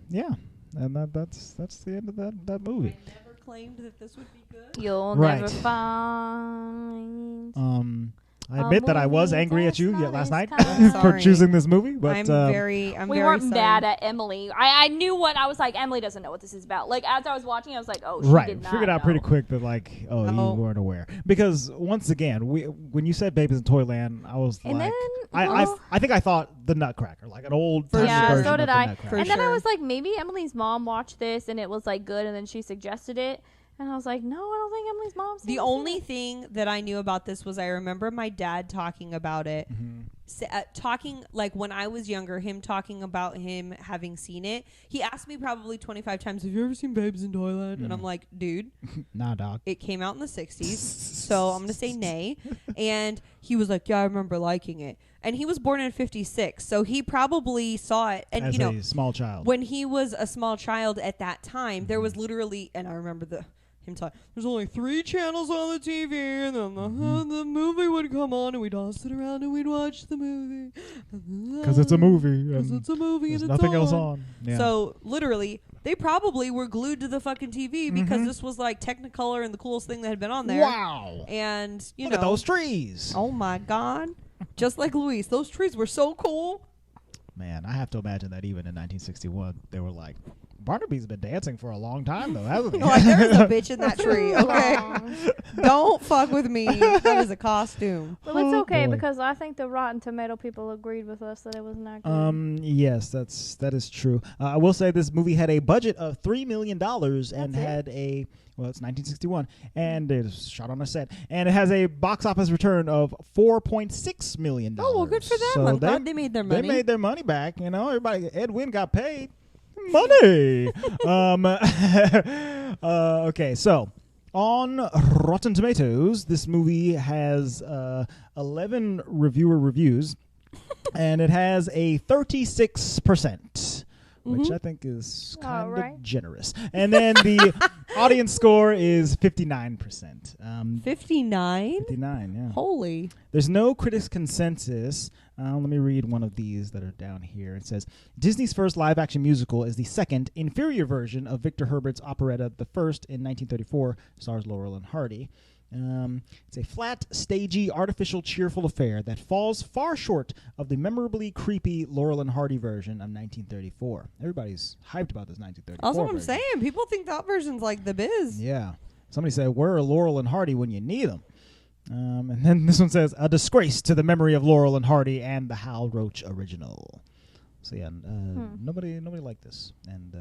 yeah, and that's the end of that movie. I never claimed that this would be good. You'll Right. never find. I admit that I was movie angry at that's you not last as night kind. for Sorry. choosing this movie, but I'm We very weren't sorry. mad at Emily. I knew what I was like. Emily doesn't know what this is about. Like as I was watching, I was like, oh, she right, did not figured out know. pretty quick that like, oh, No. you weren't aware because once again, when you said Babes in Toyland, I was And like, then, I think I thought the Nutcracker, like an old For Yeah, version so of did the I. Nutcracker. And then I sure. was like, maybe Emily's mom watched this and it was like good, and then she suggested it, and I was like, no, I don't think Emily's mom's The only thing that I knew about this was I remember my dad talking about it. Talking like when I was younger, him talking about him having seen it. He asked me probably 25 times, "Have you ever seen Babes in Toyland?" And I'm like, "Dude, Nah, dog. it came out in the 60s, so I'm gonna say nay." And he was like, "Yeah, I remember liking it." And he was born in 56, so he probably saw it. And As you know, a small child. when he was a small child at that time, there was literally, and I remember him talking, there's only 3 channels on the TV, and then the movie would come on, and we'd all sit around and we'd watch the movie. Because it's a movie. Because and it's a movie there's and it's nothing else on. Yeah. So, literally, they probably were glued to the fucking TV because this was like Technicolor and the coolest thing that had been on there. wow. And, you Look know. at those trees. Oh my God. Just like Luis, those trees were so cool. Man, I have to imagine that even in 1961, they were like, Barnaby's been dancing for a long time, though, hasn't he? Like, there's a bitch in that tree, okay? Don't fuck with me. That is a costume. Well, it's okay boy. because I think the Rotten Tomato people agreed with us that it was not good. Yes, that is true. I will say this movie had a budget of $3 million and had a, well, it's 1961, and it was shot on a set, and it has a box office return of $4.6 million. Oh, well, good for them. So I'm glad they made their money. They made their money back. You know, everybody. Ed Wynn got paid money. Okay, so on Rotten Tomatoes, this movie has 11 reviewer reviews, and it has a 36%. Which I think is kind of generous. And then the audience score is 59%. 59? 59, yeah. Holy. There's no critics' consensus. Let me read one of these that are down here. It says, Disney's first live-action musical is the second, inferior version of Victor Herbert's operetta The First in 1934, stars Laurel and Hardy. It's a flat, stagey, artificial, cheerful affair that falls far short of the memorably creepy Laurel and Hardy version of 1934. Everybody's hyped about this 1934 That's what I'm version. saying. People think that version's like the biz. Yeah. Somebody said, where are Laurel and Hardy when you need them? And then this one says, a disgrace to the memory of Laurel and Hardy and the Hal Roach original. So yeah, nobody liked this. And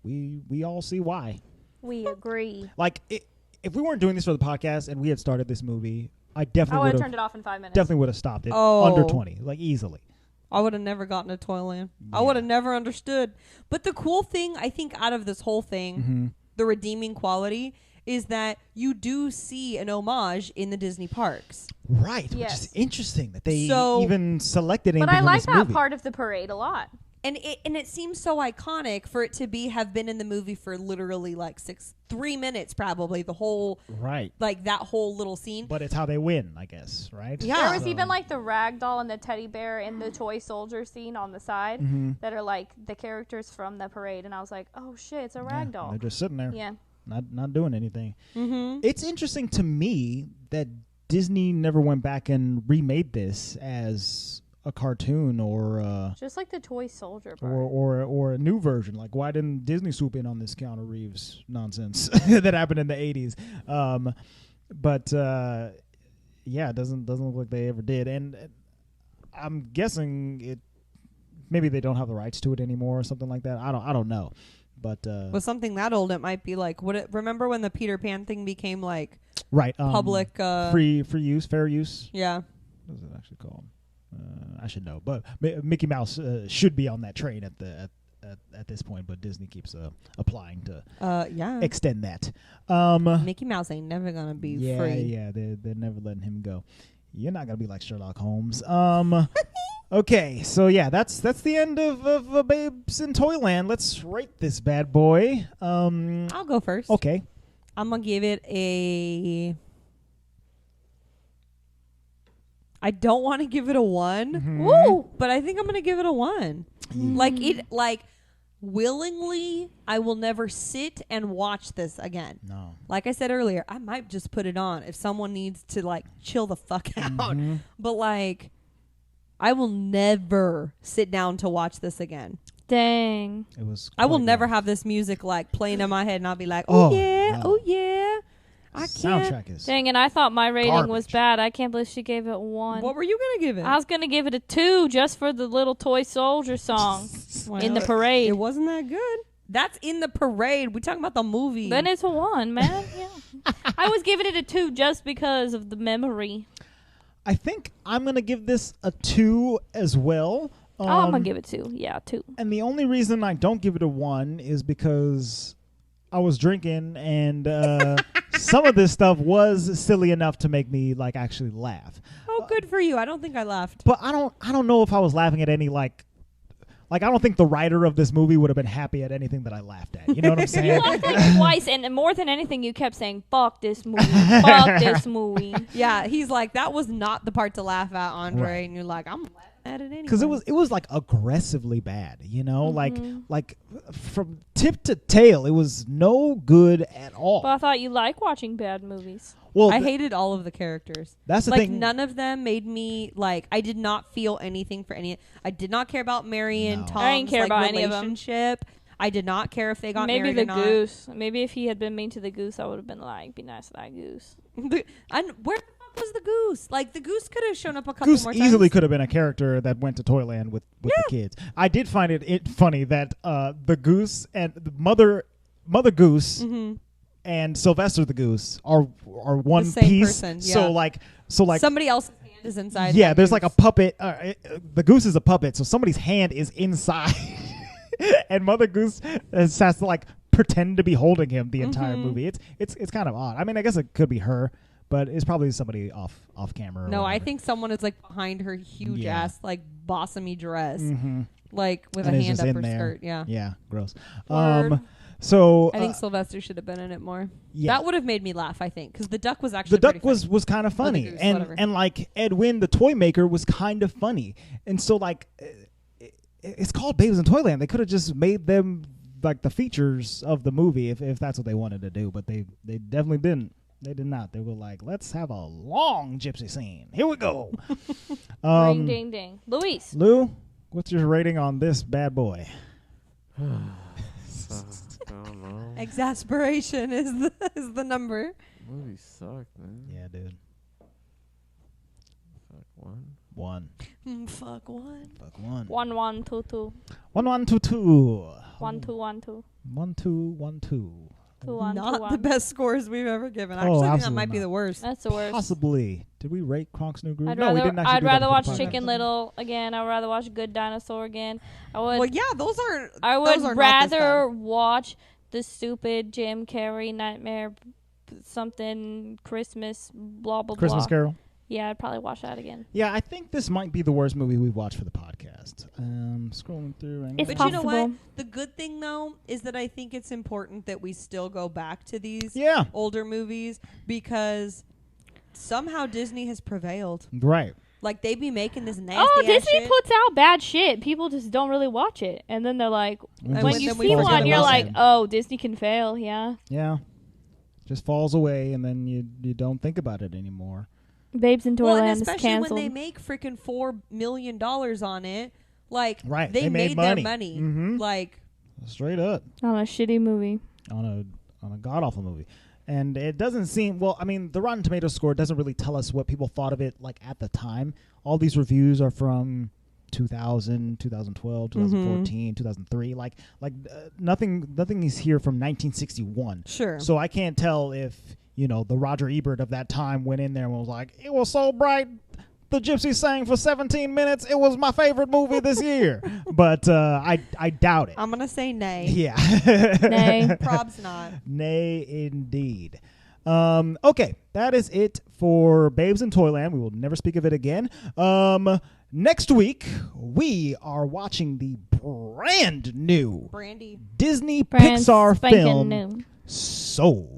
we all see why. We agree. Like, if we weren't doing this for the podcast and we had started this movie, I I definitely would would have have turned it off in 5 minutes. definitely would have stopped it Oh. under 20, like easily. I would have never gotten to Toyland. I would have never understood. But the cool thing, I think, out of this whole thing, the redeeming quality, is that you do see an homage in the Disney parks. Right, which Yes. is interesting that they So- even selected But anything I from like this that movie. part of the parade a lot. And it seems so iconic for it to have been in the movie for literally like 3 minutes, probably the whole, Right. like that whole little scene. But it's how they win, I guess, right? Yeah. There was So- even like the rag doll and the teddy bear and the toy soldier scene on the side that are like the characters from the parade. And I was like, oh shit, it's a rag doll. They're just sitting there, Yeah. not doing anything. Mm-hmm. It's interesting to me that Disney never went back and remade this as a cartoon or Just like the toy soldier part. or a new version. Like, why didn't Disney swoop in on this Keanu Reeves nonsense that happened in the 80s? But yeah, it doesn't look like they ever did. And I'm guessing it. Maybe they don't have the rights to it anymore or something like that. I don't know. But With something that old, it might be like, remember when the Peter Pan thing became like right, public? free use, fair use. Yeah. What is it actually called? I should know, but Mickey Mouse should be on that train at this point, but Disney keeps applying to Yeah. extend that. Mickey Mouse ain't never gonna be Yeah, free. yeah, they're never letting him go. You're not gonna be like Sherlock Holmes. Okay, so yeah, that's the end of Babes in Toyland. Let's rate this bad boy. I'll go first. Okay, I'm gonna give it a. I don't want to give it a 1. Woo! But I think I'm gonna give it a 1. Like willingly, I will never sit and watch this again. no, Like I said earlier, I might just put it on if someone needs to like chill the fuck out. But like, I will never sit down to watch this again. Dang. it was. I will quite never rough. have this music like playing in my head, and I'll be like, oh, Oh, yeah, no. oh yeah. I can't. Soundtrack is. Dang, and I thought my rating was Garbage. bad. I can't believe she gave it 1. What were you gonna give it? I was going to give it a 2 just for the little toy soldier song in the Well, parade. It wasn't that good. That's in the parade. We're talking about the movie. Then it's a 1, man. Yeah. I was giving it a 2 just because of the memory. I think I'm gonna give this a 2 as well. I'm going to give it 2. Yeah, 2. And the only reason I don't give it a 1 is because I was drinking and some of this stuff was silly enough to make me like actually laugh. Oh, good for you. I don't think I laughed. But I don't know if I was laughing at any like I don't think the writer of this movie would have been happy at anything that I laughed at. You know what I'm You saying? laughed like twice, and more than anything, you kept saying, fuck this movie. Fuck this movie. Yeah, he's like, that was not the part to laugh at, Andre. Right. And you're like, I'm laughing at it anyway. Because it was like aggressively bad, you know, like from tip to tail, it was no good at all. But I thought you like watching bad movies. Well, I hated all of the characters. That's the like thing. none of them made me like. I did not feel anything for any. I did not care about Mary and No. Tom's I didn't care like, about any of 'em. relationship. I did not care if they got Maybe married the or not. goose. Maybe if he had been mean to the goose, I would have been like, be nice to that goose. And where the fuck was the goose? Like the goose could have shown up a couple Goose more easily times. could have been a character that went to Toyland with the kids. I did find it funny that the goose and the mother goose Mm-hmm. and Sylvester the goose are one same piece. person, yeah. So like Somebody else's hand is inside. yeah, that there's goose. like a puppet. The goose is a puppet, so somebody's hand is inside, and Mother Goose has to like pretend to be holding him the entire movie. It's kind of odd. I mean, I guess it could be her, but it's probably somebody off camera. or No, I whatever. think someone is like behind her huge Yeah. ass like bosomy dress, Mhm. like with And a it's hand just up in her there. skirt. Yeah. Yeah, gross. Word. So I think Sylvester should have been in it more. yeah. That would have made me laugh. I think because the duck was actually the duck pretty was funny. was kind of funny, goose, and whatever. and like Edwin the toy maker was kind of funny, and so like it's called Babes in Toyland. They could have just made them like the features of the movie if that's what they wanted to do, but they definitely didn't. They did not. They were like, let's have a long gypsy scene. Here we go. Ding, ding, ding. Luis. Lou, what's your rating on this bad boy? I don't know. Exasperation is the number. Movie sucked, man. Yeah, dude. Fuck one. One. Fuck what? Fuck one. 1 1 2 2. 1 1 2 2. 1 2 1 2. 1 2 1 2. 2 1 2 Not 1. the best scores we've ever given. Oh, Actually, I think that absolutely might be not. the worst. That's the worst. Possibly. Did we rate Kronk's New Groove? I'd No, we didn't actually I'd do that rather for watch the podcast. Chicken Little again. I'd rather watch Good Dinosaur again. I would. Well, yeah, those are. I those would are not this rather bad. watch the stupid Jim Carrey Nightmare something Christmas blah blah Christmas blah. Carol. Yeah, I'd probably watch that again. Yeah, I think this might be the worst movie we've watched for the podcast. Scrolling through right It's now. But you know what? possible. The good thing though is that I think it's important that we still go back to these Yeah, older movies because somehow Disney has prevailed. right. Like they be making this nasty. Oh, ass Disney shit. puts out bad shit. People just don't really watch it, and then they're like, We when just you then we see forget one, you're about like, it. oh, Disney can fail. Yeah, Yeah, just falls away, and then you don't think about it anymore. Babes in Well, and Toyland is especially when canceled. they make freaking $4 million on it, like Right, they they made their money. money. Mhm. Like Straight up On a shitty movie. on a god awful movie. And it doesn't seem well. I mean, the Rotten Tomatoes score doesn't really tell us what people thought of it like at the time. All these reviews are from 2000, 2012, 2014, 2003. Like nothing is here from 1961. sure. So I can't tell if the Roger Ebert of that time went in there and was like, "It was so bright, the Gypsy sang for 17 minutes. It was my favorite movie this year." But I doubt it. I'm gonna say nay. Yeah. Nay. Probs not. Nay, indeed. Okay, that is it for Babes in Toyland. We will never speak of it again. Next week, we are watching the brand new Brandy. Disney Brand Pixar spanking film new. Soul.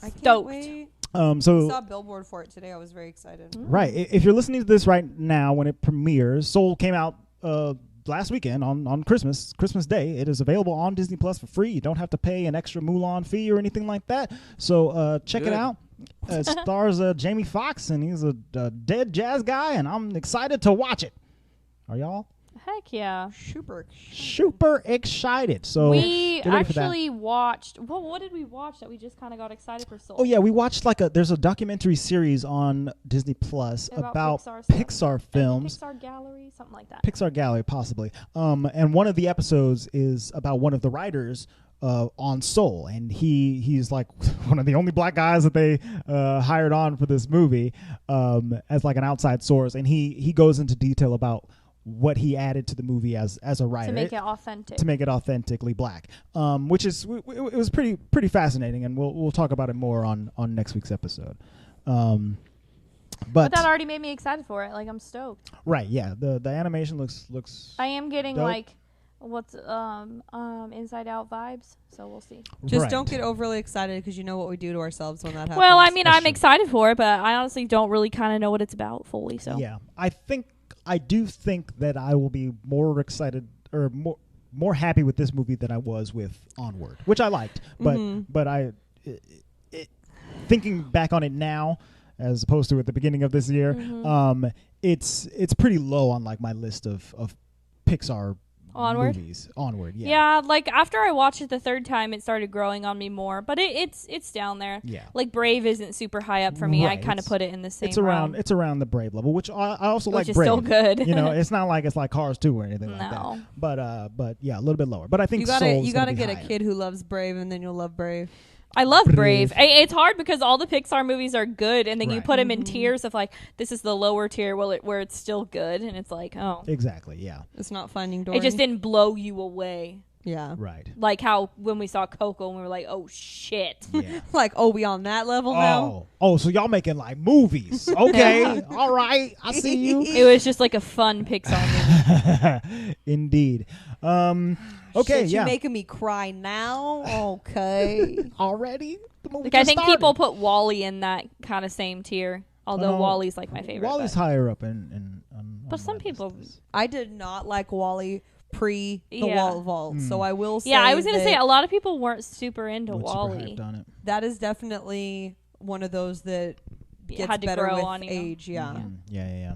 I can't Stoked. wait. So I saw a billboard for it today. I was very excited. right, if you're listening to this right now when it premieres, Soul came out last weekend on Christmas Day. It is available on Disney Plus for free. You don't have to pay an extra Mulan fee or anything like that. So check it Good. out. It stars Jamie Foxx, and he's a dead jazz guy, and I'm excited to watch it. Are y'all? Heck yeah. Super excited. So We get ready for that. actually watched. Well, what did we watch that we just kind of got excited for Soul? Oh yeah, we watched there's a documentary series on Disney Plus about Pixar stuff. Pixar films. Pixar Gallery, something like that. Pixar Gallery, possibly. And one of the episodes is about one of the writers on Soul, and he's like one of the only black guys that they hired on for this movie as like an outside source, and he goes into detail about what he added to the movie as a writer To make it authentic. to make it authentically black, which is it was pretty fascinating, and we'll talk about it more on next week's episode. But that already made me excited for it. Like, I'm stoked. right, yeah, the animation looks I am getting dope. like what's Inside Out vibes. So we'll see. Just right. don't get overly excited because you know what we do to ourselves when that happens. Well, I mean, That's I'm true. excited for it, but I honestly don't really kind of know what it's about fully. So Yeah, I do think that I will be more excited or more happy with this movie than I was with Onward, which I liked, but Mhm. but thinking back on it now, as opposed to at the beginning of this year, it's pretty low on like my list of Pixar movies. Onward, yeah. Yeah, like after I watched it the third time, it started growing on me more. But it's down there. Yeah. Like Brave isn't super high up for me. Right. I kind of put it in the same. It's around the Brave level, which I also which like. Is Brave. still good. It's not like it's like Cars 2 or anything like No. that. But yeah, a little bit lower. But I think you gotta get a kid who loves Brave, and then you'll love Brave. I love Brave. It's hard because all the Pixar movies are good, and then you Right. put them in tiers of like, this is the lower tier where it's still good, and it's like, oh. Exactly, yeah. It's not Finding Dory. It just didn't blow you away. Yeah. Right. Like how when we saw Coco and we were like, oh shit. Yeah. Like, we on that level now? Oh, so y'all making like movies. Okay. All right. I see you. It was just like a fun Pixar movie. Indeed. Okay, Shit, yeah. you making me cry now? Okay. Already? The movie Like I just think started. people put Wall-E in that kind of same tier. Although Wall-E's like my favorite. Wall-E's but higher up in But some my people- list. I did not like Wall-E pre the Yeah. Walt Vault, so I will say Yeah, I was gonna that say a lot of people weren't super into Wasn't super Wall-E. hyped on it. that is definitely one of those that It gets had to better grow with on you. age. Yeah. Yeah.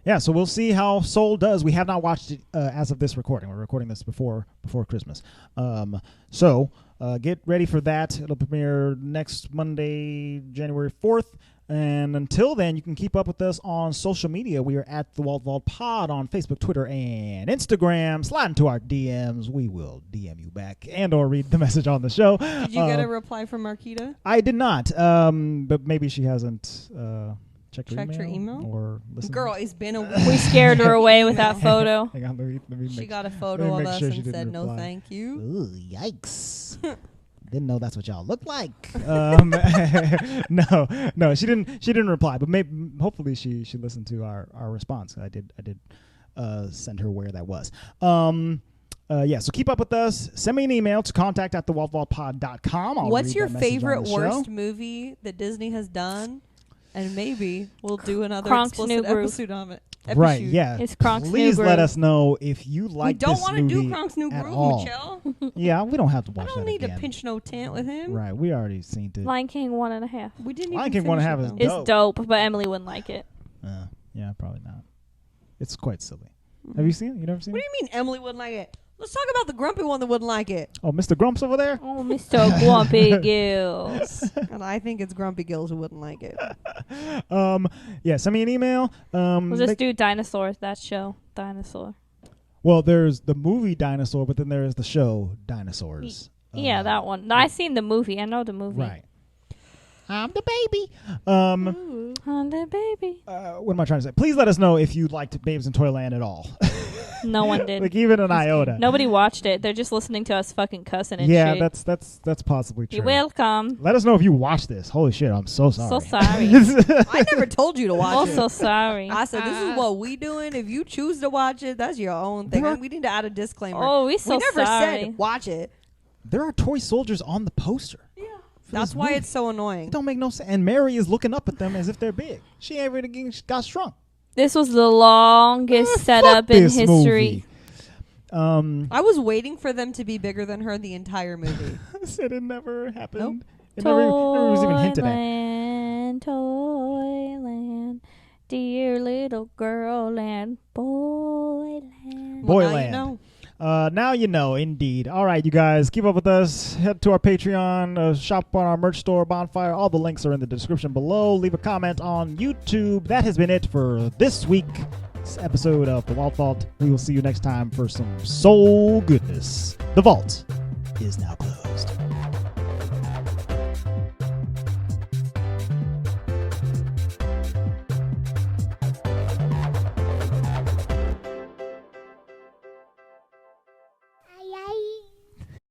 Yeah, so we'll see how Soul does. We have not watched it as of this recording. We're recording this before Christmas. So get ready for that. It'll premiere next Monday, January 4th. And until then, you can keep up with us on social media. We are at the Walt Vault Pod on Facebook, Twitter, and Instagram. Slide into our DMs. We will DM you back and or read the message on the show. Did you get a reply from Marquita? I did not, but maybe she hasn't checked her email? or listened. Girl, it's been a week. We scared her away with that photo. Hang on, let me She make, got a let photo me of make us sure she and didn't said no reply. thank you. Ooh, yikes. Didn't know that's what y'all look like. No, she didn't reply, but maybe hopefully she listened to our response. I did send her where that was. Yeah, so keep up with us. Send me an email to contact@thewaltvaultpod.com. What's your favorite worst movie that Disney has done? And maybe we'll do another Kronk's New explicit Groove. episode on it. Right, yeah. It's Kronk's New Please let Groove. us know if you like We don't this want to movie do Kronk's New at Groove, all. Michelle. Yeah, we don't have to I watch don't that need again. to pinch no tent with him. Right, we already seen it. Lion King 1.5. We didn't Lion even King 1.5 finish is it, It's though. dope, but Emily wouldn't like it. Yeah, probably not. It's quite silly. Have you seen it? You never seen What it? do you mean Emily wouldn't like it? Let's talk about the grumpy one that wouldn't like it. Oh, Mr. Grumps over there? Oh, Mr. Grumpy Gills. And I think it's Grumpy Gills who wouldn't like it. Yeah, send me an email. We'll just do Dinosaurs, that show. Dinosaur. Well, there's the movie Dinosaur, but then there is the show Dinosaurs. Yeah, that one. No, I seen the movie. I know the movie. Right. I'm the baby. I'm the baby. What am I trying to say? Please let us know if you liked Babes in Toyland at all. No one did. Like even an iota. Nobody watched it. They're just listening to us fucking cussing and Yeah, shit. that's possibly true. You're welcome. Let us know if you watched this. Holy shit, I'm so sorry. So sorry. I never told you to watch Also it. sorry. I said, this is what we doing. If you choose to watch it, that's your own thing. There are- We need to add a disclaimer. Oh, we so never sorry. said watch it. There are toy soldiers on the poster. That's this why movie. it's so It annoying. don't make no sense. And Mary is looking up at them as if they're big. She ain't really got strong. This was the longest setup Fuck in this history. movie. I was waiting for them to be bigger than her the entire movie. Said it never happened. Nope. It never was even hinted at. Toyland, Toyland, dear little girl and boyland. Boy Well, now you land. know. Now you know, indeed. All right, you guys, keep up with us. Head to our Patreon, shop on our merch store, Bonfire. All the links are in the description below. Leave a comment on YouTube. That has been it for this week's episode of The Walt Vault. We will see you next time for some soul goodness. The vault is now closed.